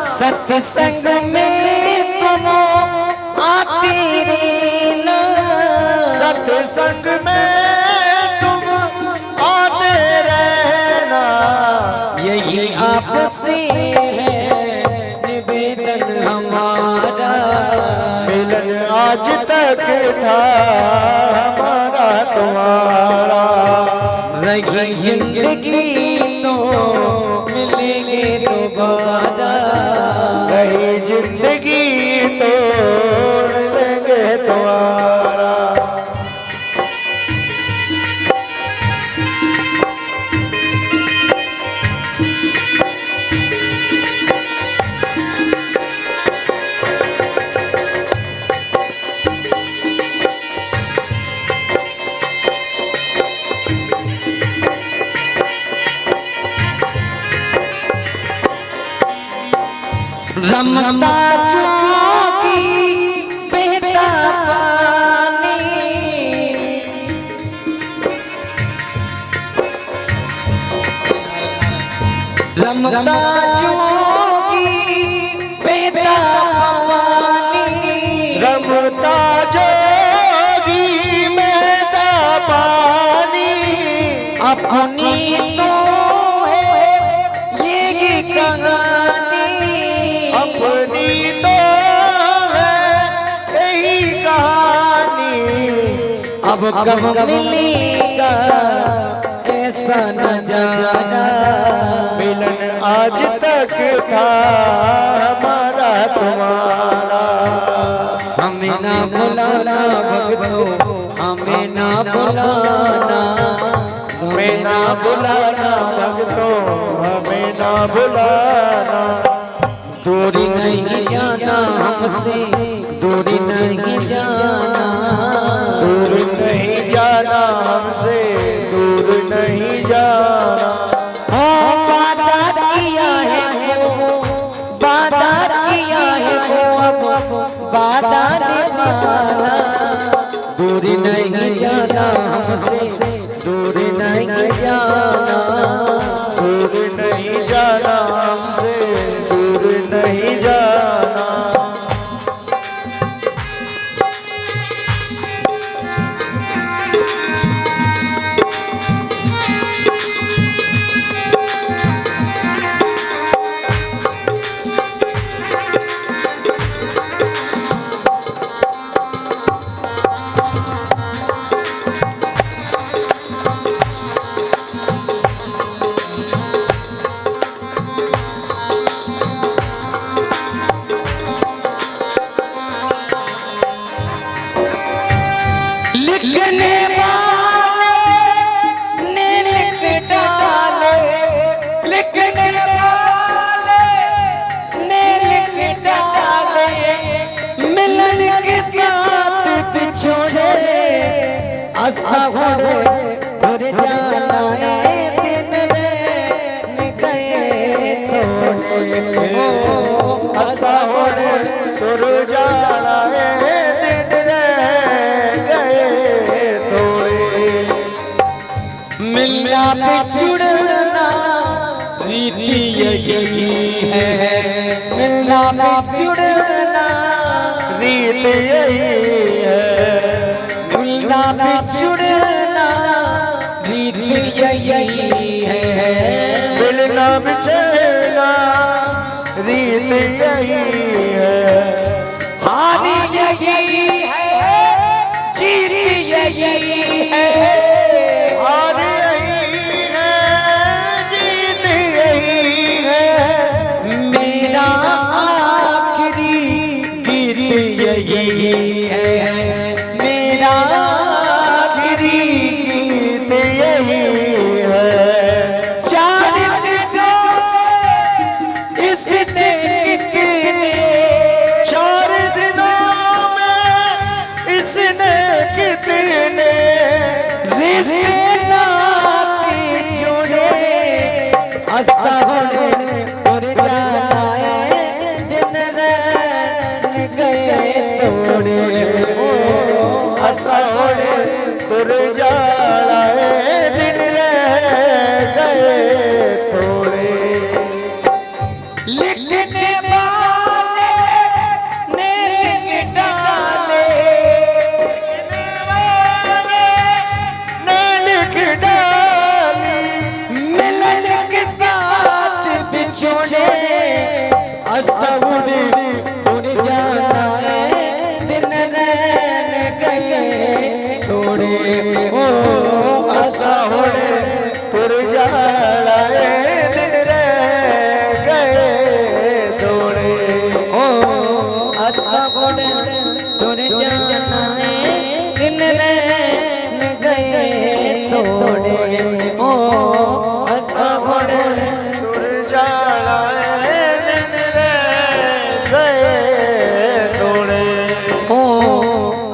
सत्संग में तुम आते रहना सत्संग में तुम आते रहना यही आपसे है निवेदन हमारा मिलन आज तक था हमारा तुम्हारा रही जिंदगी तो मिलेंगे दोबारा रही जिंदगी तो मिलेंगे तुम्हारा रमता चौकी बहता पानी रमता चौकी बहता पानी रमता जोगी बहता पानी अपनी तो है ये कहानी अपनी तो है यही कहानी अब कब मिलेगा ऐसा नजारा मिलन आज तक था हमारा तुम्हारा हमें ना बुलाना भक्तों हमें ना बुलाना हमें ना बुलाना भक्तों हमें ना बुलाना दूरी नहीं जाना हमसे दूरी नहीं जाना दूर नहीं जाना हमसे दूर नहीं जाना वादा किया है वो वादा किया है वो अब वादा निभाना दूरी नहीं लिखने वाले ने लिख डाले, लिखने वाले ने लिख डाले, मिलन के साथ बिछोड़े आस्था घोड़े उड़ जाना है दिन ने गए थोड़े ओ आस्था घोड़े उड़ जाना है दिन गए थोड़े। मिलना बिछुड़ना रीति यही है, मिलना बिछुड़ना रीत यही है, मिलना बिछुड़ना रीति यही है, मिलना बिछड़ना रीत यही है। हार यही है जीत यही है, हार यही है जीत यही है, मेरा आखिरी गीत यही है, मेरा आखिरी गीत यही है। चार दिनों में इसने कितने, चार दिनों में इसने कितने रिश्ते नाते जोड़े आस्था घोड़े उड़ जाना है दिन रैन गए तोड़े ओ आस्था घोड़े तुर जाना है दिन रह गए थोड़े। लिखने वाले ने लिख डाले, ने लिख डाली मिलन के साथ बिछोड़े आस्था घोड़े उड़ जाना है दिन रैन गए थोड़े ओ आस्था घोड़े तुर जाना है दिन रह गए थोड़े। ओ आस्था घोड़े उड़ जाना है दिन रैन गए थोड़े ओ आस्था घोड़े तुर जाना है दिन रह गए थोड़े। ओ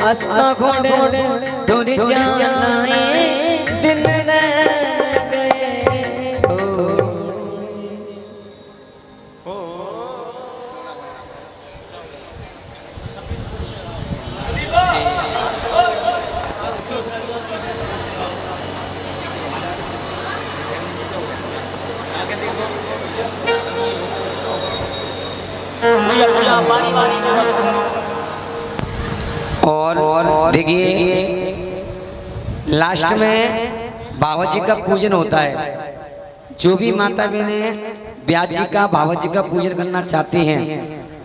आस्था घोड़े उड़ जाना है दिन रैन गए थोड़े। और देखिए लास्ट में बाबा जी का पूजन होता है। जो भी माता बहनें ब्यास जी का बाबा जी का पूजन करना चाहती हैं,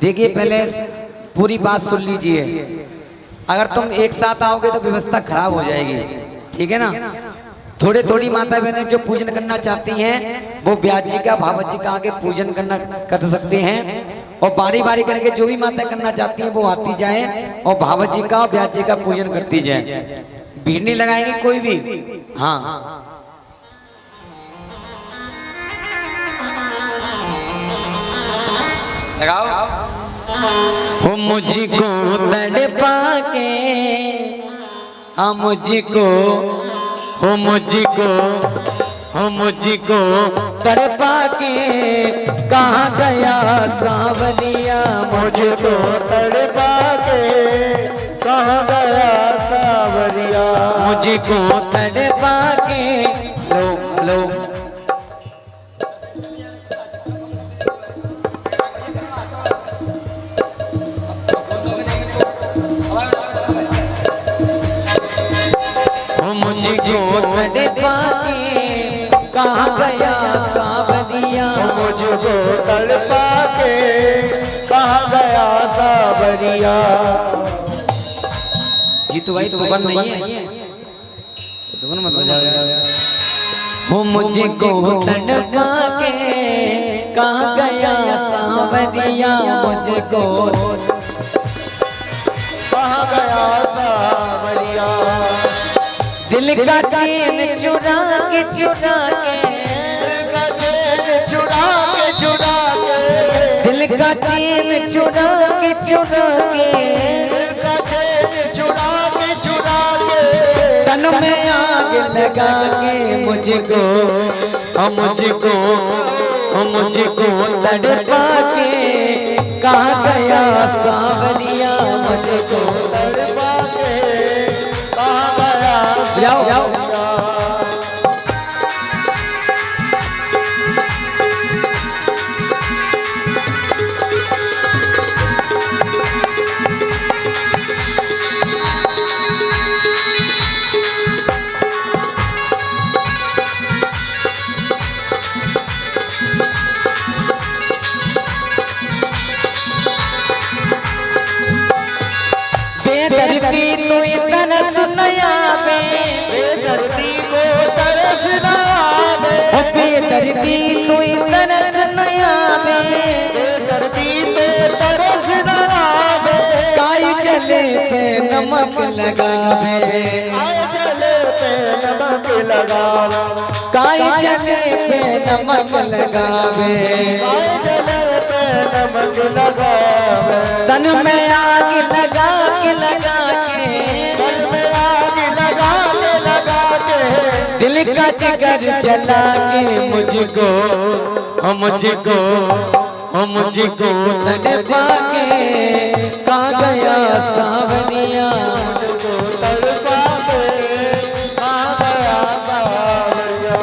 देखिए पहले पूरी बात सुन लीजिए। अगर तुम एक साथ आओगे तो व्यवस्था खराब हो जाएगी, ठीक है ना। थोड़ी थोड़ी माता बहनें जो पूजन करना चाहती हैं वो ब्यास जी का बाबा जी का आगे पूजन कर सकते हैं, और बारी बारी करके जो भी माता करना चाहती हैं वो आती जाए और बाबा जी का और ब्यास जी का पूजन करती जाए। भीड़ नहीं लगाएंगे कोई भी। हाँ लगाओ। हो मुझको तड़पा के, हाँ मुझको, हो मुझको, हो मुझको तड़पा के कहाँ गया सांवरिया, मुझको तड़पा के कहाँ गया सांवरिया, मुझको तड़पा के। लो लो मुझको तड़पा के कहाँ गया सांवरिया, मुझको तड़पा के कहाँ गया सांवरिया। जीतू भाई तुगन नहीं है, तुगन मत बजाओ। हो मुझको तड़पा के कहाँ गया सांवरिया, मुझको कहाँ गया सांवरिया। दिल का चैन चुरा के चुरा के, दिल का चैन चुरा के चुरा के, दिल का चैन चुरा के चुरा के, दिल का चैन चुरा के चुरा के, तन में आग लगा के मुझको, मुझको, मुझको तड़पा के कहाँ गया सावरिया, मुझको तड़पा के कहाँ गया जाओ। बेदर्दी तू तरस नया बे, बेदर्दी को तरस ना आवे, बेदर्दी तू तरस नया बे, बेदर्दी तो तरस ना आवे, काई चले पे नमक लगावे, आए जले पे नमक लगावे, काई चले पे नमक लगावे, आए जले पे नमक लगावे, तन में आग लगा के लगा के, दिल में आग लगा के, दिल का जिगर जला के मुझको, मुझको, मुझको तड़पा के कहाँ गया सावरिया, मुझको तड़पा के कहाँ गया सावरिया।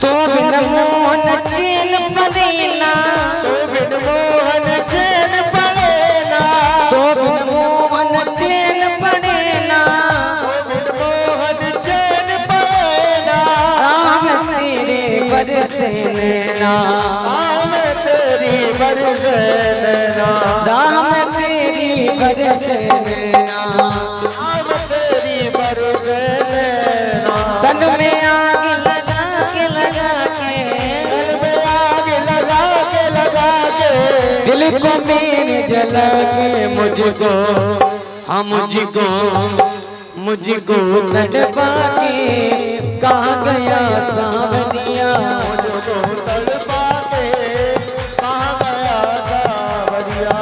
तो बिन मोहन चैन पड़ेना, तो बिन मोहन चैन पड़ेना, तो बिन मोहन चैन पड़ेना, तो बिन मोहन चैन पड़ेना, राम तेरे बरसे नैना, आम तेरी बरसे नैना, राम तेरी बरसे नैना, आम तेरी बरसे नैना, तन में आग लगा के लगा के, दिल में आग लगा के, दिल को मेरे जला के मुझको, मुझको, मुझको तड़पा के कहाँ गया सावरिया, मुझको तड़पा के कहाँ गया सावरिया।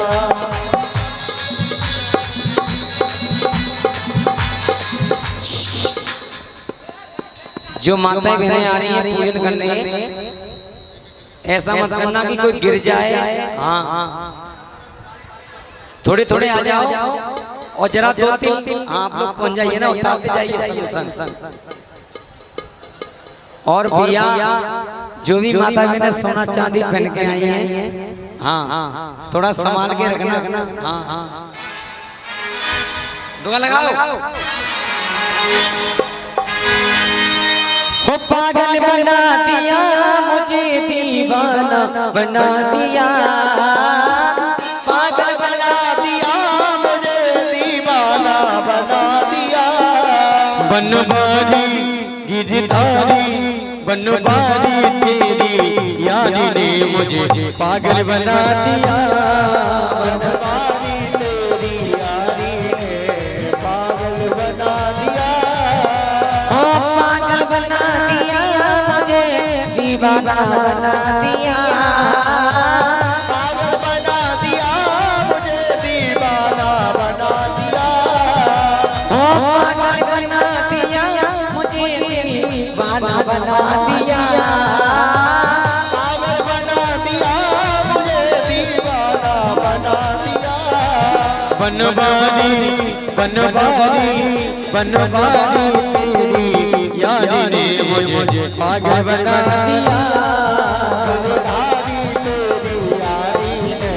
जो माताएं बहनें आ रही हैं पूजन करने, ऐसा मत करना कि कोई गिर जाए, हाँ थोड़े थोड़े आ जाओ और जरा दो तीन आप लोग पहुंच जाइए ना, उतारते जाइए संग संग। और भैया जो भी माता बहनें सोना चांदी पहन के आई हैं, हाँ थोड़ा संभाल के रखना, हाँ दुआ लगाओ। हो पागल बना दिया मुझे, दीवाना बना दिया, पागल बना दिया मुझे, दीवाना बना दिया, बनवारी गिरधारी, बनवारी तेरी याद ने मुझे पागल बना दिया, बनवारी तेरी यारी ने पागल बना दिया, ओ पागल बना दिया मुझे, दीवाना बना दिया, पागल बना दिया मुझे, दीवाना बना दिया, ओ पागल बना दिया मुझे, दीवाना बना दिया, पागल बना दिया मुझे, दीवाना बना दिया, बनवारी बनवारी बनवारी तेरी याद ने मुझे पागल बना दिया, बनवारी तेरी यारी ने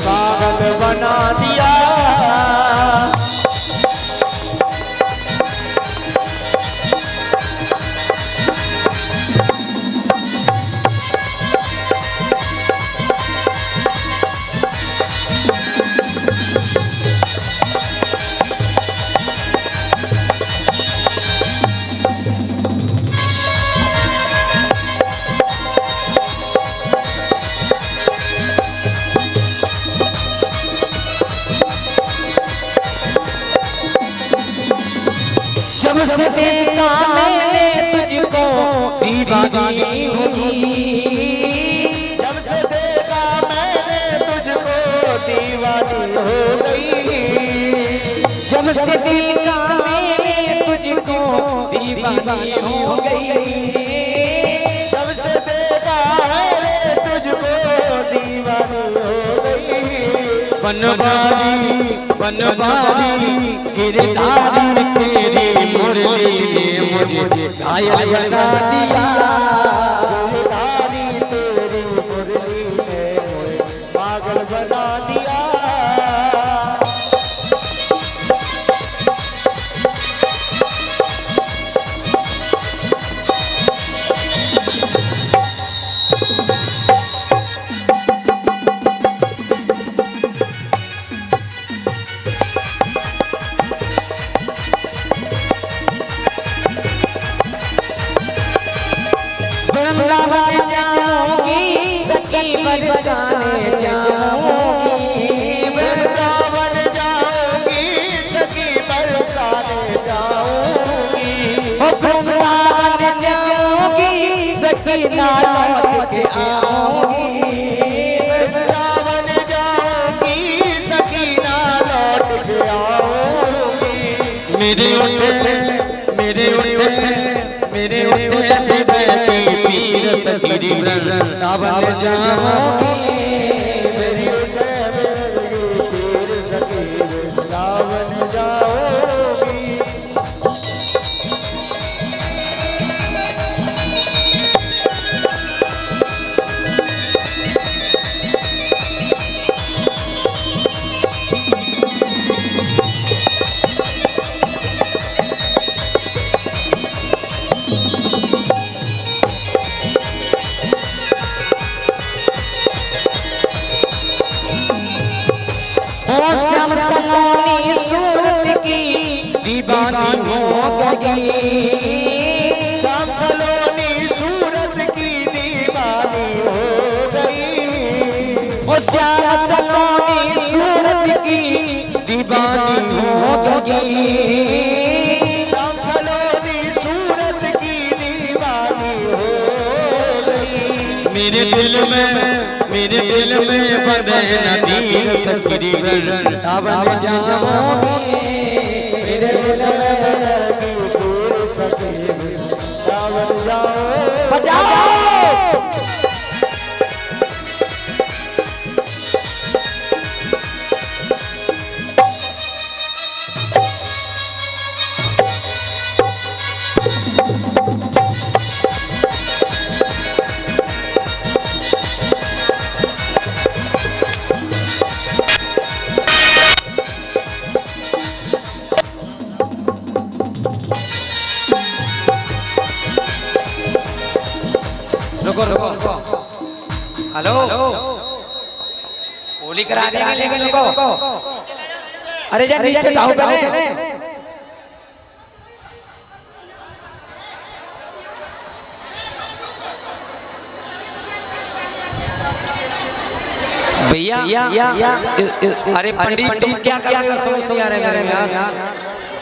पागल बना दिया। से देखा मैंने तुझको दीवानी हुई, जब से देखा मैंने तुझको दीवानी हो गई, जब से देखा मैंने तुझको दीवानी हो गई, जब से देखा मैंने तुझको दीवानी हो गई। बनवारी गिरधारी तेरी मुरली ने मुझे घायल बना दिया, गिरधारी तेरी मुरली ने मुझे पागल बना दिया। वृंदावन जाऊंगी सखी बरसाने जाऊंगी, वृंदावन जाऊंगी सखी बरसाने जाऊंगी, वृंदावन जाऊंगी सखी ना लौट के आऊंगी, वृंदावन जाऊंगी सखी ना लौट के आऊंगी। मेरे पीर सखी वृंदावन जाऊंगी, मेरी पीर सखी वृंदावन जाऊंगी। श्याम सलोनी सूरत की दीवानी हो गई, श्याम सलोनी सूरत की दीवानी हो गई, श्याम सलोनी सूरत की दीवानी हो गई, श्याम सलोनी सूरत की दीवानी हो गई। मेरे दिल में बंधे नदी सखी वृंदावन जाऊंगी, मेरे दिल में पीर सखी वृंदावन जाऊंगी। बजाओ रुको हेलो होली करा देंगे लेकिन रुको, अरे यार नीचे आओ पहले। भैया अरे पंडित तुम क्या कर रहे हो, समझ नहीं आ रहा है मेरे यार,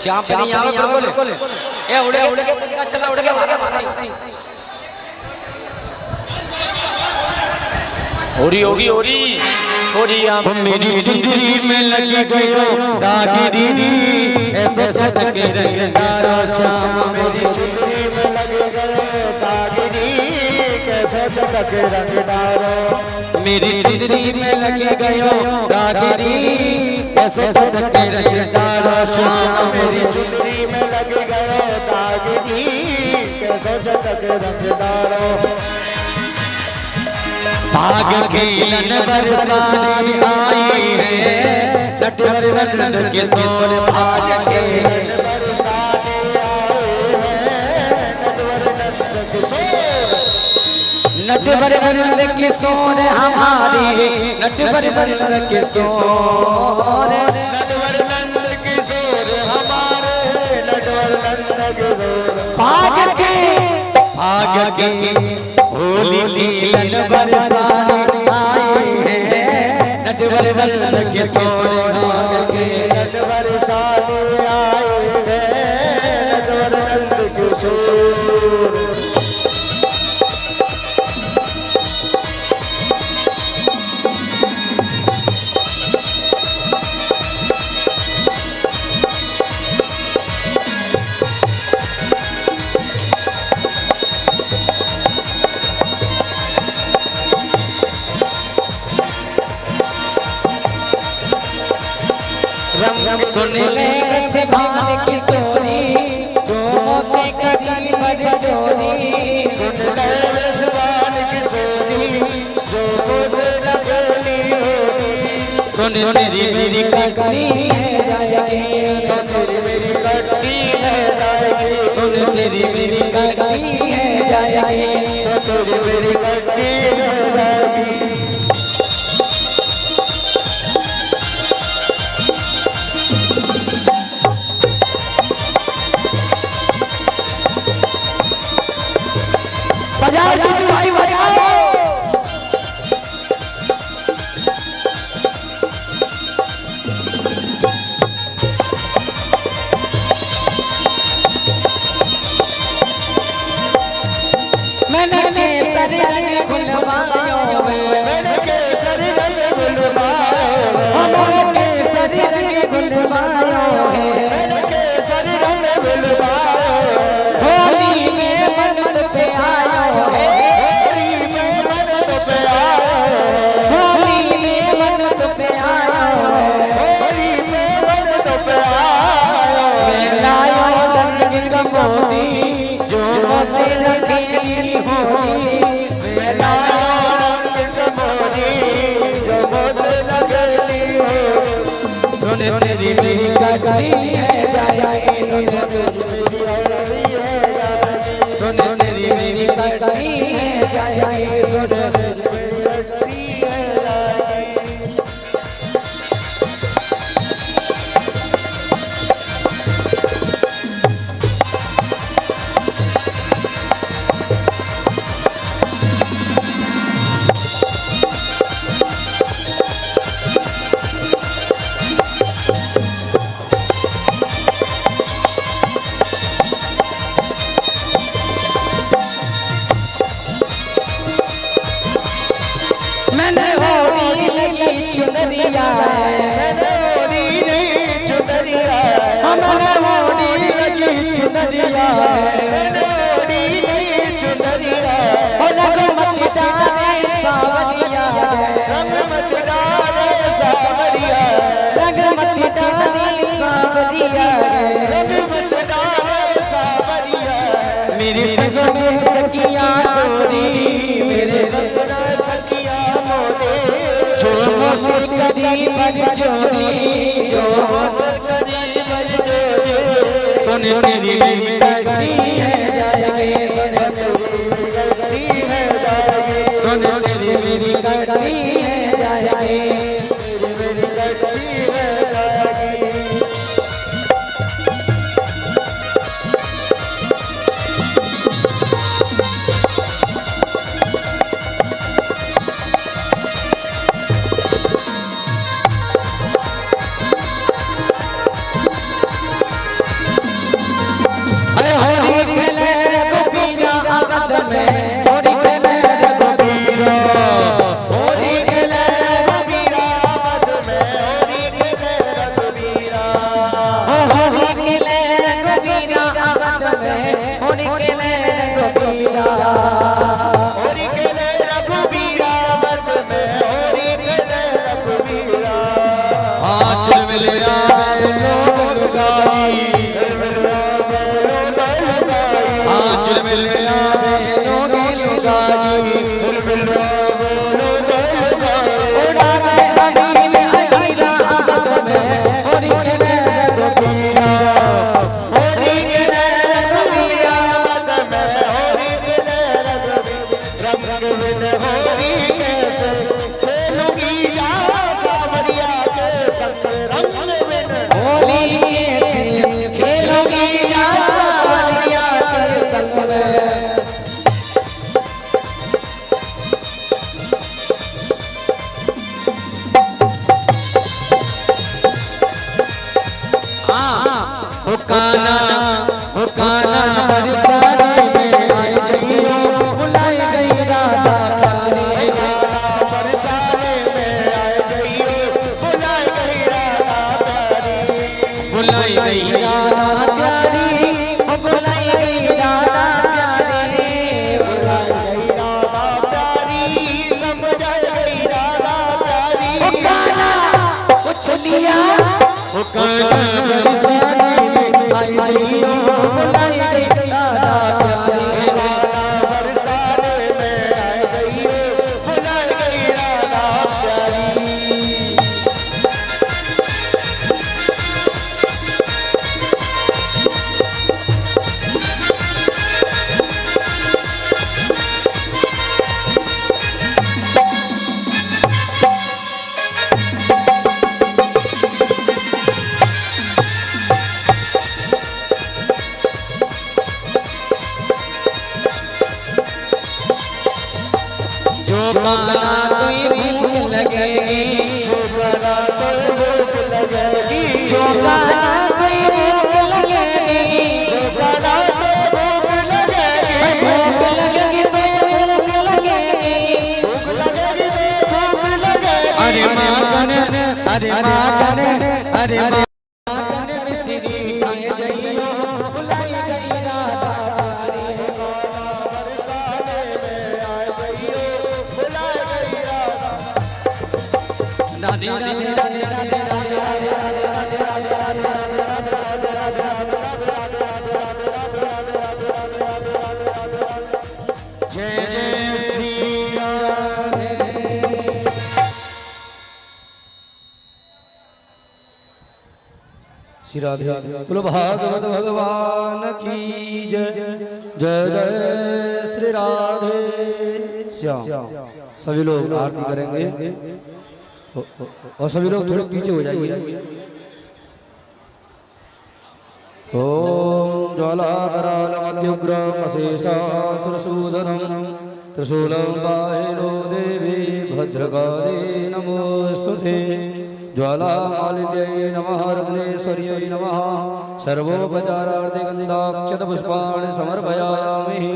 चाप नहीं आ रहा बिल्कुल, ये उड़ के चला उड़ के भागा होरी होगी होरी होरी वो मेरी चुंदरी में लग गयो दागिरी, ऐसे चटके रंगदारो श्याम मेरी चुंदरी में लग गयो दागिरी, कैसे चटक रंगदारो। मेरी चुंदरी में लग गयो दागिरी, ऐसे चटके रंगदारो श्याम मेरी चुंदरी में लग गयो दागिरी, कैसे चटक रंगदारो। भाग खेलन बरसाने आई है, नटवर नंद किशोर भाग खेलन बरसाने आए हैं, नटवर नंद किशोर। नटवर नंद किशोर हमारे, नटवर नंद किशोर, नटवर नंद किशोर हमारे, नटवर नंद किशोर। भाग के होली खेलन बरसाने आए हैं, नटवर नंद किशोर भाग के नटवर साले आए हैं, नटवर त्रिशूल। सुन ले से भान की सोनी जो से करी पर चोरी। सुन ले सवाल की सोनी जो से नकली होगी। सुन तेरी मेरी कटनी है जाएगी, मेरी कटनी है जाएगी। सुन तेरी मेरी कटनी है जाएगी, तेरी मेरी कटनी है जाएगी। बजाओ चुटू भाई बजाओ। मैंने केसर रंग गुलवायो, मैंने केसर रंग गुलवायो, मैंने केसर रंग गुलवायो है। मैंने केसर रंग गुलवायो। होली में मन्नत पे आयो है, होली में मन्नत पे आयो, होली में मन्नत पे आयो है। होली में मन्नत पे आयो। मैं लायो रंग का मोती जो से रखेली होली। मैं लायो रंग का मोती जो से नकली हो। सुन तेरी मेरी कटनी है जाएगी, सुन तेरी मेरी कटनी है जाएगी, सुन मैंने होली लगी चुनरिया है, मैंने होली नहीं चुनरिया है। मैंने होली लगी चुनरिया है। मैंने होली नहीं चुनरिया है। और रंग डाले सावरिया है, रंग डाले सावरिया है। रंग डाले सावरिया है। रंग डाले सावरिया है। मेरे संग में सखिया गोरी, मेरे संग सजना सखिया मोरे जो से करी पर चोरी, जो से करी बज जोरे। सुन तेरी मेरी कटनी है जाएगी, सुन कटनी है जाएगी। सुन तेरी मेरी कटनी है जाएगी। मेरी कटनी है जाएगी। होली खेले रघुबीरा आगत में, होली खेले रघुबीरा, होली खेले रघुबीरा आमद में होली खेले रघुबीरा। होली खेले रघुबीरा आगत में, होली खेले रघुबीरा। होली खेले रघुबीरा आमद में होली खेले रघुबीरा। हाथ मिल आवे लोग लुगाई, हाथ मिल आवे लोग लुगाई। उड़ावे अबीर अगीरा आगत में, होली खेले रघुबीरा, होली खेले रघुबीरा। आमद में होली खेले रघुबीरा। रंग बिन होली कैसे खेलूंगी जा सावरिया के संग। रंग बिन होली कैसे खेलोगी जा सावरिया के संग में। हो काना बरसा बुलाई गई राधा प्यारी, बुलाई गई राधा प्यारी, बुलाई गई राधा प्यारी, समझ गई राधा प्यारी। ओ कान्हा उछलिया, ओ कान्हा बरसाने में आई जइयो, बुलाई गई राधा प्यारी, राधा बरसाने में आए जइयो, बुलाई गई राधा प्यारी। जो कान्हा कोई भूख लगेगी, जो कान्हा कोई भूख लगेगी, जो कान्हा कोई भूख लगेगी, जो कान्हा कोई भूख लगेगी, भूख लगेगी तो भूख लगेगी, भूख लगेगी तो भूख लगेगी। अरे माखन, अरे माखन, अरे माखन मिश्री खाए जइयो, बुलाई गई राधा प्यारी, बरसाने में आए जइयो, बुलाई गई राधा। राधे राधे राधे राधे राधे राधे राधे जय जय श्री राम। श्री राधे बोलो भागवत भगवान की जय, जय जय श्री राधे श्याम। सभी लोग आरती करेंगे और सभी लोग थोड़े पीछे हो जाइए। ओम ज्वालाकरालमत्युग्रम अशेषासुरसूदनम त्रिशूलं पाहिनो देवी भद्रकाली नमोस्तुते। ज्वालामालिन्यै नमः रत्नेश्वर्यै नमः। सर्वोपचारार्थे गन्धाक्षतपुष्पाणि समर्पयामि।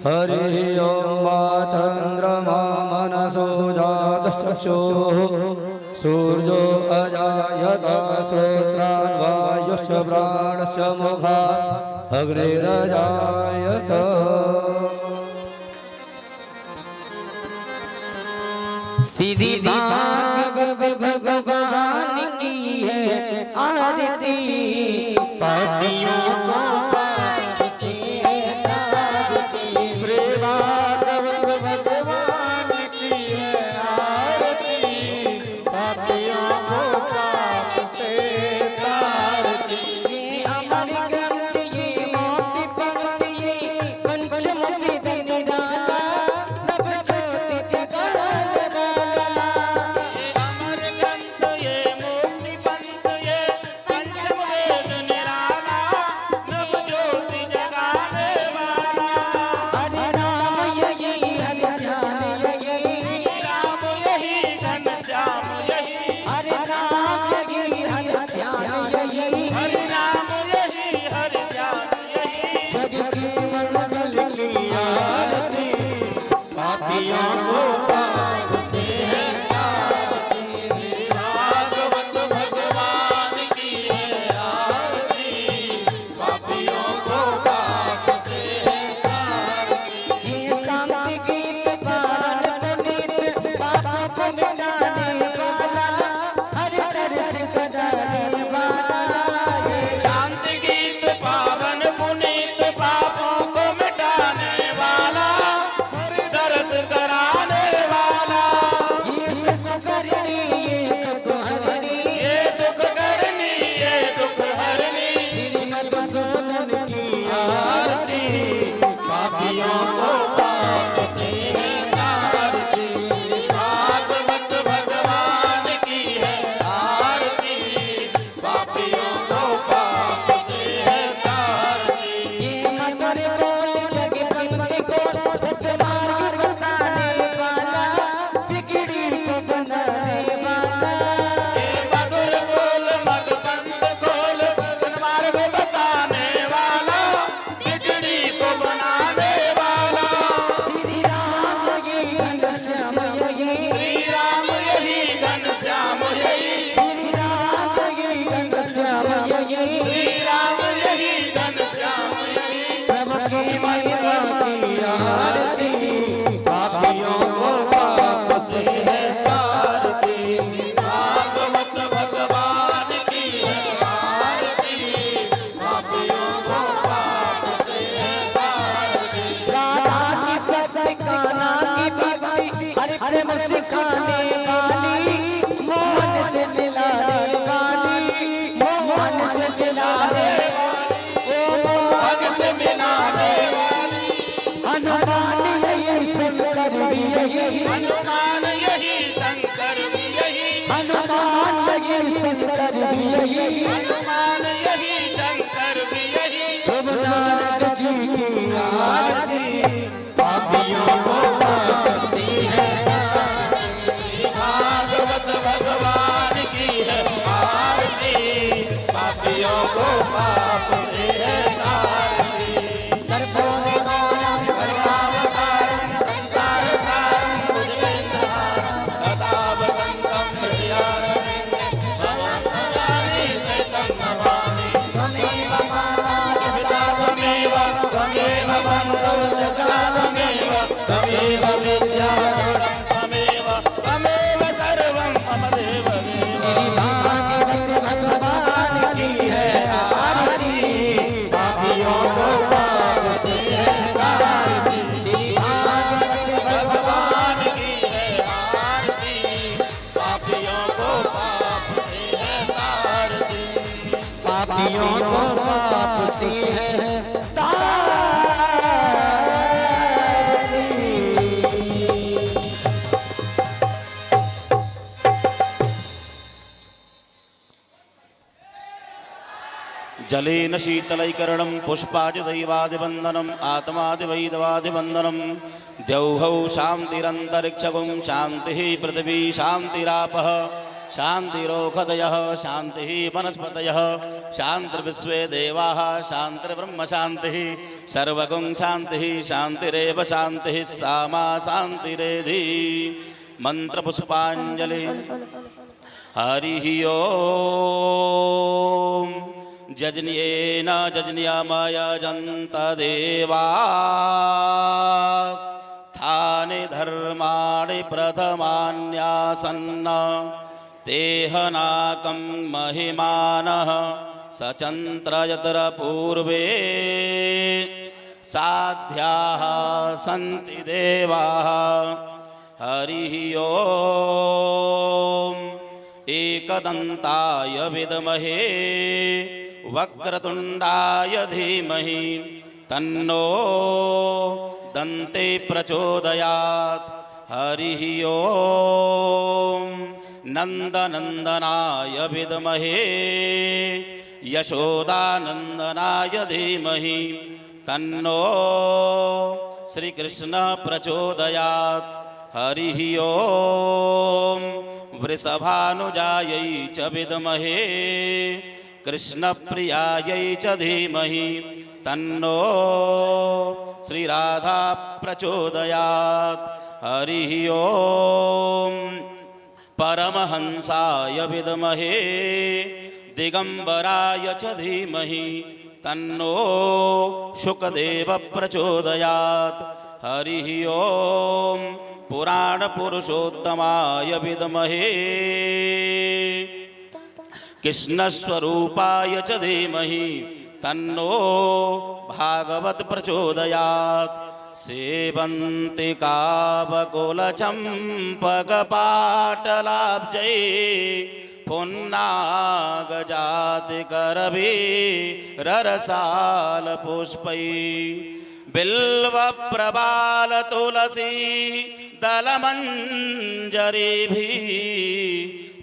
हरि ओम चंद्रमा मनसो जातश्चक्षुः सूर्यो अजायत श्रोत्रान् वायुश्च प्राणश्च मुखात् अग्निरजायत। सीधी भागवत भगवान की है आरती, पापियों को पाप से तारती। श्री भागवत भगवान की है आरती, पापियों को पाप से तारती। ये अमर ग्रंथ, ये मोती पंथ, ये पंचमुखी निराला, सब ज्योति जगाने वाला। अमर ग्रंथ ये मोती पंथ ये पंचमुखी यही, श्री राम यही घनश्याम यही, प्रभु की महिमा की आरती, पापियों को पाप से है तारती। भागवत भगवान की है आरती, पापियों को पाप से है तारती। राधा की सत्य, कान्हा की भक्ति, हरे प्रेम सिखाने वाली, मोहन से मिलाने वाली, मोहन से मिलाने वाली, ओ मोहन से मिलाने वाली। हनुमान यही शंकर भी यही, हनुमान यही शंकर भी यही, हनुमान यही शंकर भी यही, हनुमान यही शंकर भी यही, प्रभु नारद जी की आरती, पापियों को पाप से है भागवत भगवान की है आरती, पापियों को पाप से है तारती। कर्पूरे गौरम सर्वावतारं संसार सारं भुजगेन्द्रहारं सदा वसन्तं हृदयारविन्दे भवं भवानी तं नमामि। त्वमेव माता पिता त्वमेव त्वमेव बन्धो जगता त्वमेव त्वमेव विद्यारूढं त्वमेव त्वमेव सर्वं मम देव देव। श्री भागवत भगवान की है आरती, पापियों को पाप से है तारती। श्री भागवत भगवान की है आरती, पापियों को पाप से है तारती। पापियों को पाप से है तारती। जलेन शीतलैकरणं पुष्पादिदैवादिवन्दनम् आत्मादिवैदवादिवन्दनं द्यौहौ शान्तिरन्तरिक्षगुं शान्तिः पृथिवी शान्तिरापः शान्तिरोषधयः शान्तिः वनस्पतयः शान्तिर्विश्वे देवाः शान्तिर्ब्रह्म शान्तिः सर्वगुं शान्तिः शान्तिरेव शान्तिः सा मा शान्तिरेधि। मन्त्रपुष्पाञ्जलि। हरिः ओम्। जजनीयेन जजनीयामय जन्तदेवास्थानि धर्माणि प्रथमान्यासन्न तेहनाकं महिमानः सचन्द्रयत्र पूर्वे साध्याः सन्ति देवाः। हरिः ओम्। एकदन्ताय विद्महे वक्रतुण्डाय धीमहि तन्नो दन्ते प्रचोदयात्। हरिः ओम्। नन्दनन्दनाय विद्महे यशोदानन्दनाय धीमहि तन्नो श्रीकृष्ण प्रचोदयात्। हरिः ओम्। वृषभानुजायै च विद्महे कृष्णप्रियायै च धीमहि तन्नो श्रीराधा प्रचोदयात्। हरिः ओम्। परमहंसाय विद्महे दिगंबराय च धीमहि तन्नो शुकदेव प्रचोदयात्। हरिः ओम्। पुराणपुरुषोत्तमाय विद्महे कृष्णस्वरूपाय च धीमहि तन्नो भागवत प्रचोदयात्। सेवन्तिकावकुलचम्पकपाटलाब्जै पुन्नागजातिकरभिररसालपुष्पै बिल्वप्रबालतुलसी दलमञ्जरीभिः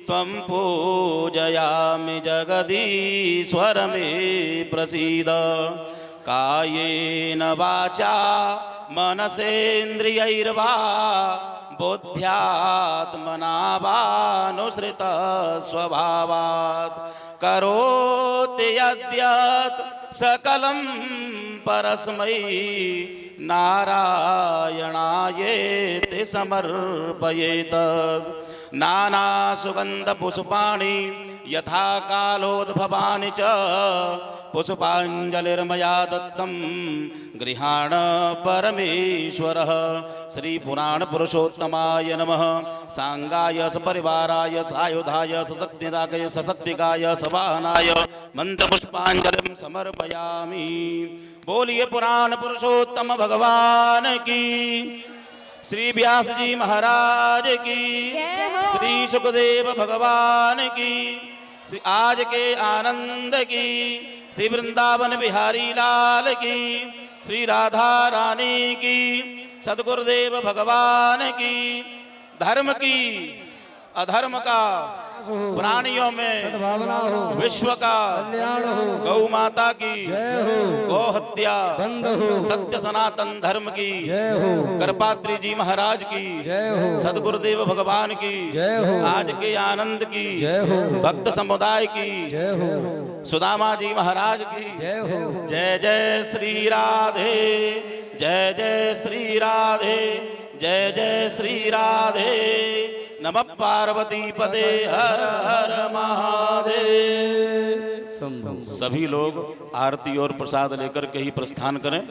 त्वं पूजयामि जगदीश्वर मे प्रसीद। कायेन वाचा मनसेन्द्रियैर्वा बुद्ध्यात्मना वानुसृतः स्वभावात् करोति यद्यत् सकलं परस्मै नारायणायेति समर्पयेत्। नानासुगन्धपुष्पाणि यथा कालोद्भवानि च पुष्पाञ्जलिर्मया दत्तं गृहाण परमेश्वरः। श्रीपुराणपुरुषोत्तमाय नमः। सांगाय सपरिवाराय सायुधाय सशक्तिराय सशक्तिकाय सवाहनाय मंत्रपुष्पांजलिं समर्पयामि। बोलिए पुराण पुरुषोत्तम भगवान की, श्री व्यास जी महाराज की, श्री सुखदेव भगवान की, श्री आज के आनंद की, श्री वृंदावन बिहारी लाल की, श्री राधा रानी की, सदगुरुदेव भगवान की। धर्म की अधर्म का, प्राणियों में सद्भावना हो, विश्व का कल्याण हो, गौ माता की जय हो, गौ हत्या बंद हो, सत्य सनातन धर्म की जय हो, करपात्री जी महाराज की जय हो, सदगुरुदेव भगवान की जय हो, आज के आनंद की जय हो, भक्त समुदाय की जय हो, सुदामा जी महाराज की जय हो, जय जय श्री राधे, जय जय श्री राधे, जय जय श्री राधे। नमः पार्वती पते हर हर महादेव। सभी लोग आरती और प्रसाद लेकर के ही प्रस्थान करें।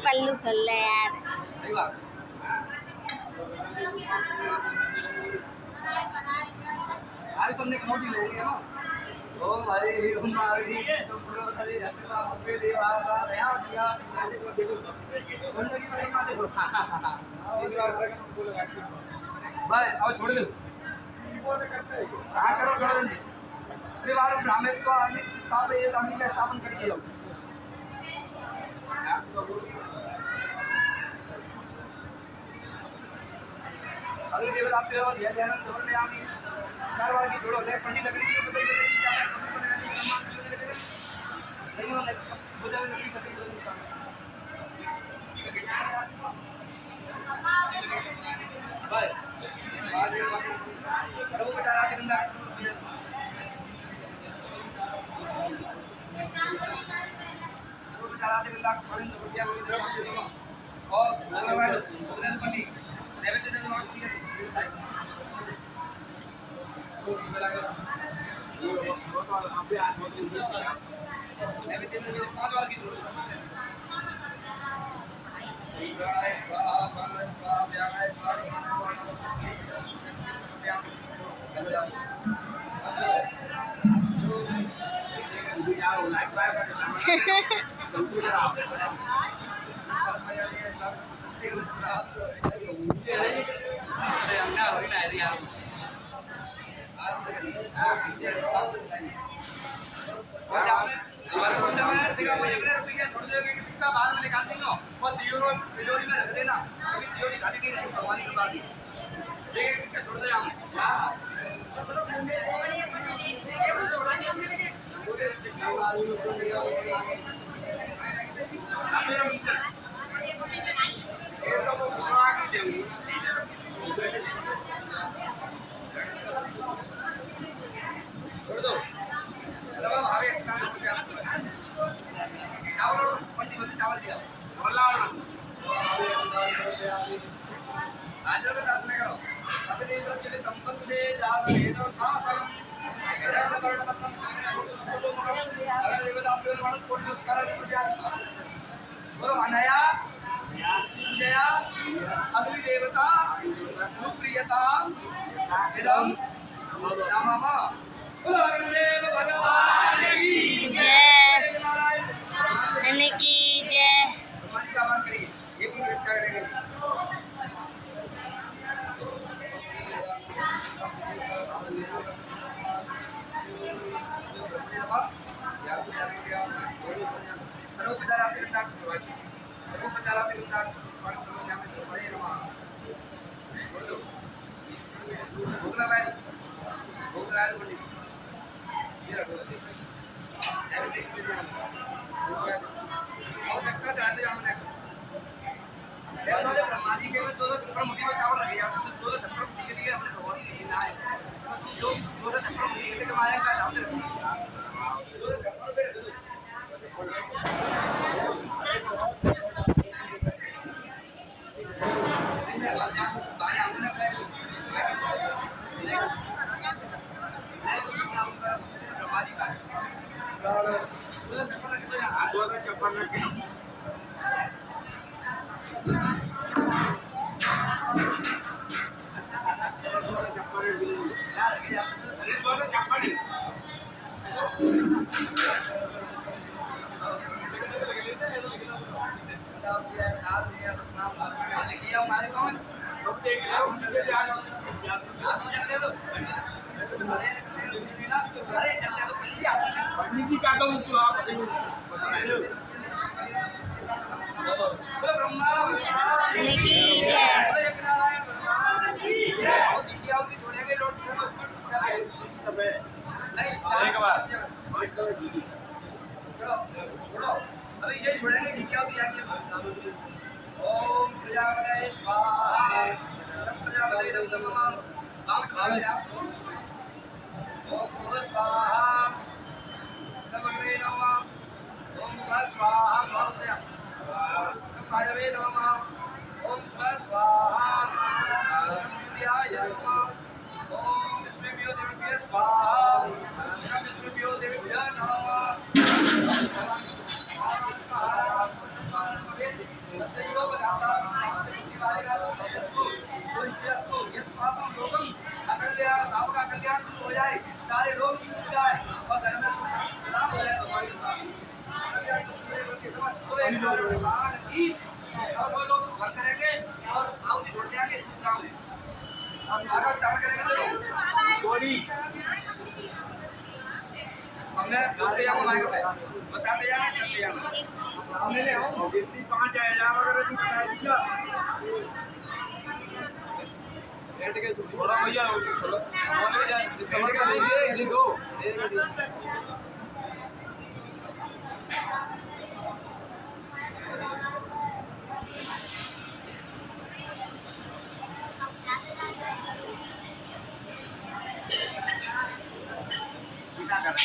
पल्लू खोल ले यार। तुमने मोटी ले लिया ना। ओ हरे ओम हरे तुमरो हरे हनुमान पे देवा का दया किया देखो देखो बंदगी में मार देखो भाई अब छोड़ दो क्या करो करो नहीं अरे बार ब्राह्मण को आदमी स्थापन ये आदमी का स्थापन करके लो अगले देवता आप पे हो ये ध्यान छोड़ ले आमी चार बार की जोड़ो ले पंडित लकड़ी की बताइए नहीं हो बुझा लकड़ी खत्म कर देता भाई बाद में करो बेटा आज बंदा वो बेटा आज बंदा कौन तो रुपया को इधर मत दो और उधर पंडित नैवेद्य देने वाला ठीक है अग्नि देवता सुप्रियता इदं नमः बोलो अग्निदेव भगवान की जय धन्य की जय। मन का मान करिए एक मिनट अच्छा करेंगे धन्य की जय। ओम प्रजापतये स्वाहा प्रजापतये नमः ओम स्वाहा नमः नमः ओम स्वाहा स्वाहा नमः ओम स्वाहा नमः ओम विष्णुभ्यो देवभ्यो स्वाहा विष्णुभ्यो देवभ्यो नमः हो जाए सारे लोग छूट जाए और घर में सलाम हो जाए वो लोग घर करेंगे और आओ छोड़ जाएंगे अगर चावल करेंगे हमने बताते जाना करते जाना हमने ले आओ गिनती 5 आया अगर बता दीजिए थोड़ा भैया समझ के दीजिए दो क्या कर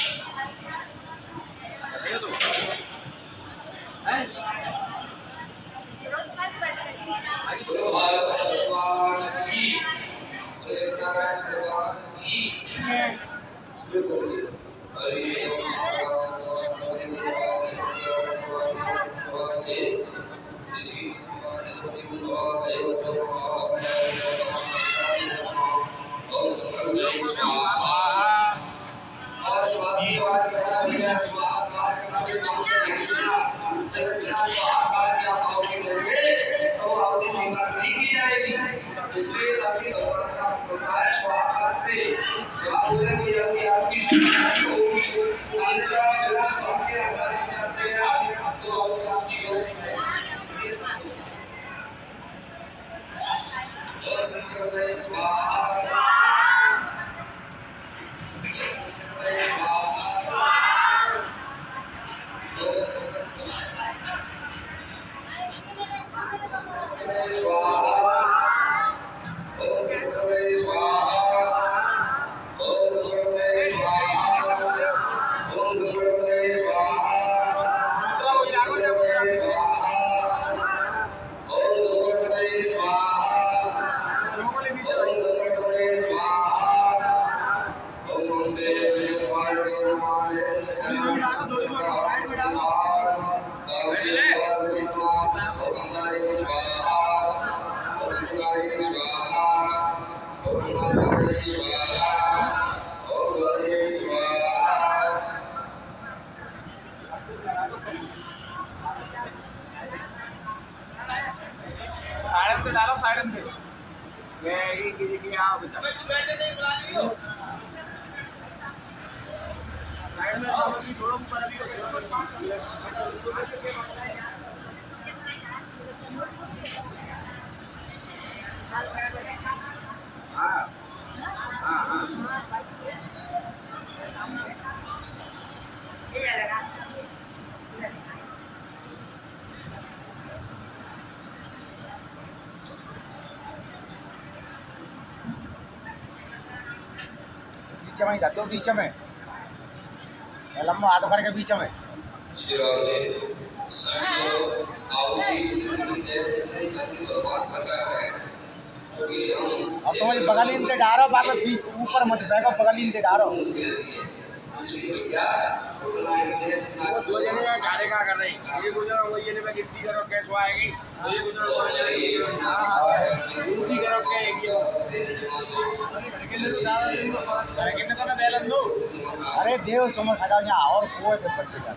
बीच में ही था, दो बीच में लम्बा हाथ करके बीच में। अब तो मुझे बगलीन से डारो, बाद में बीच ऊपर मत बैठो, बगलीन से डारो। दो जने गाड़ी का कर रही, ये गुजरा वो ये नहीं मैं गिफ्टी करो कैसे आएगी, ये गुजरा गिफ्टी करो क्या कितने तो दादा कितने तो ना बैलन दो। अरे देव तुम सजा यहाँ और कोई तो बच्चे का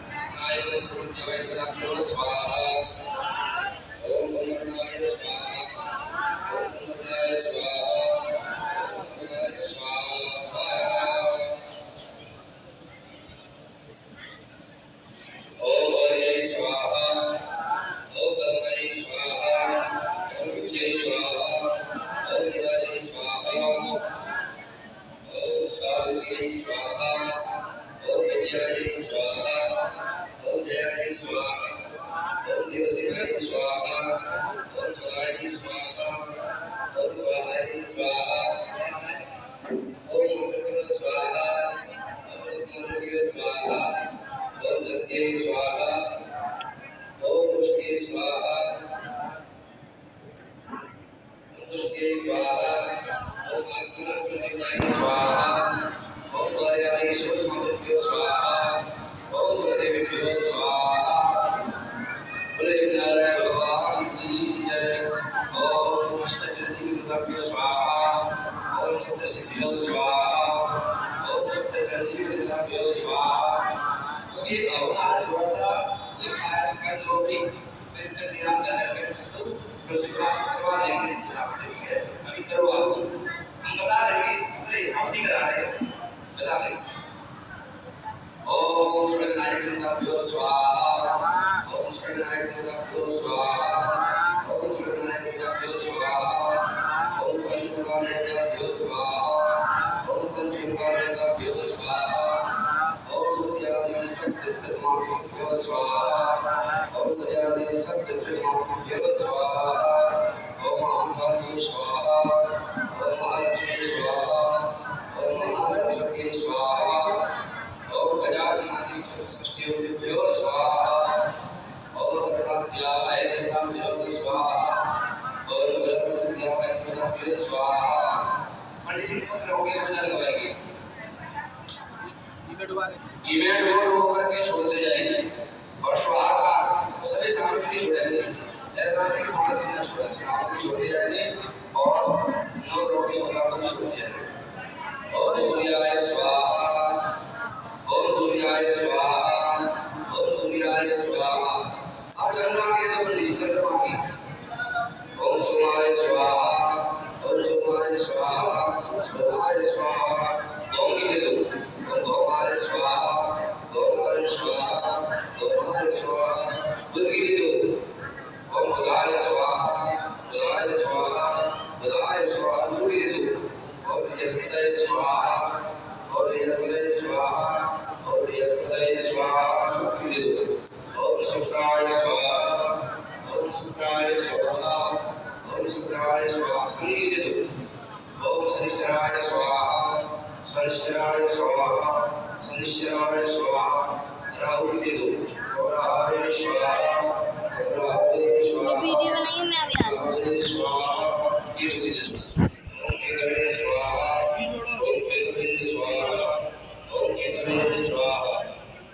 इवेंट हो करके छोड़ते जाएंगे और स्वाहा का सभी सामग्री छोड़ेंगे, ऐसा नहीं सामग्री न छोड़ेंगे, सामग्री छोड़ते जाएंगे और नौ रोटी होगा तो भी छोड़ जाएंगे। ओम सूर्याय स्वाहा, ओम सूर्याय स्वाहा, ओम सूर्याय स्वाहा। आप चंद्रमा के तो बोलिए चंद्रमा की ओम सोमाय स्वाहा, ओम सोमाय स्वाहा, सोमाय स्वाहा। ओम की दे दो ओमाय स्वाहा, ओमाय स्वाहा, ओमाय स्वाहा। बुध की दे दो ओम बुधाय स्वाहा, बुधाय स्वाहा, बुधाय स्वाहा। बुध की दे दो ओम बृहस्पतये स्वाहा, ओम बृहस्पतये स्वाहा, ओम बृहस्पतये स्वाहा। शुक्र की दे दो ओम शुक्राय स्वाहा, ओम शुक्राय स्वाहा, ओम शुक्राय स्वाहा। शनि की दे दो ओम शनिश्चराय स्वाहा, शनिश्चराय स्वाहा, शनिश्चराय स्वाहा। राहु की दे दो राहवे स्वाहा, राहवे स्वाहा। वीडियो बनाइए मैं अभी आता हूँ। राहवे स्वाहा। ये दे दो ओम केतवे स्वाहा, ओम केतवे स्वाहा, ओम केतवे स्वाहा।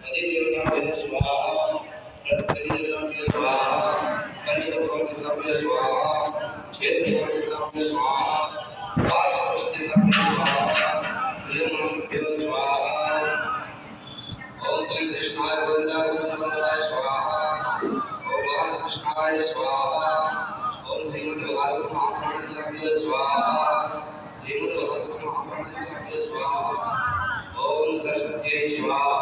नदी देवता स्वाहा, नदी देवता स्वाहा, पंचतत्व देवता स्वाहा, क्षेत्र देवता स्वाहा, वास्तु देवता स्वाहा। ओम कृष्णाय वृंदावनाय स्वाहा, ओम कृष्णाय स्वाहा, ओम श्रीमद् भागवत महापुराणाय स्वाहा, श्रीमद् भागवत महापुराणाय स्वाहा। ओम सरस्वती स्वाहा,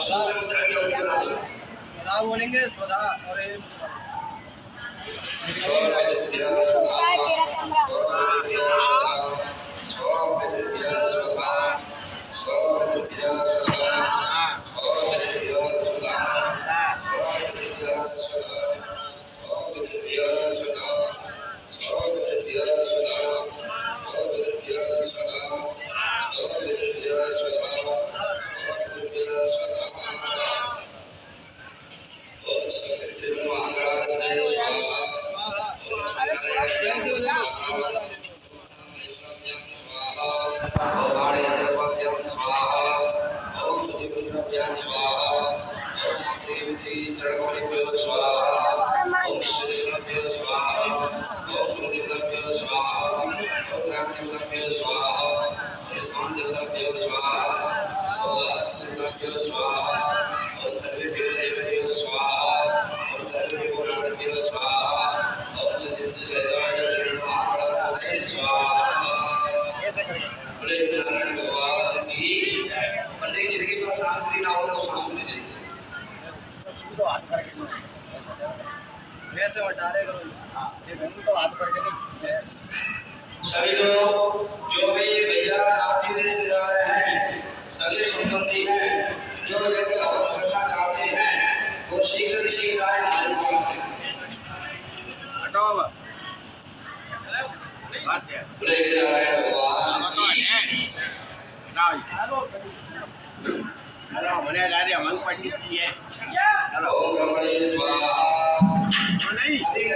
स्वधा बोलेंगे स्वधा और ये वैसे हटारे करो ये घंटे तो हाथ करके नहीं सभी लोग जो भी भैया आपके रिश्तेदार हैं सगे संबंधी हैं जो यज्ञ हवन करना चाहते हैं वो शीघ्र शीघ्र आए हमारे पास हटाओ बात है बोले नारायण भगवान की हेलो मने दादी मन पंडित जी है ओम ब्रह्मणे स्वाहा नहीं अधिक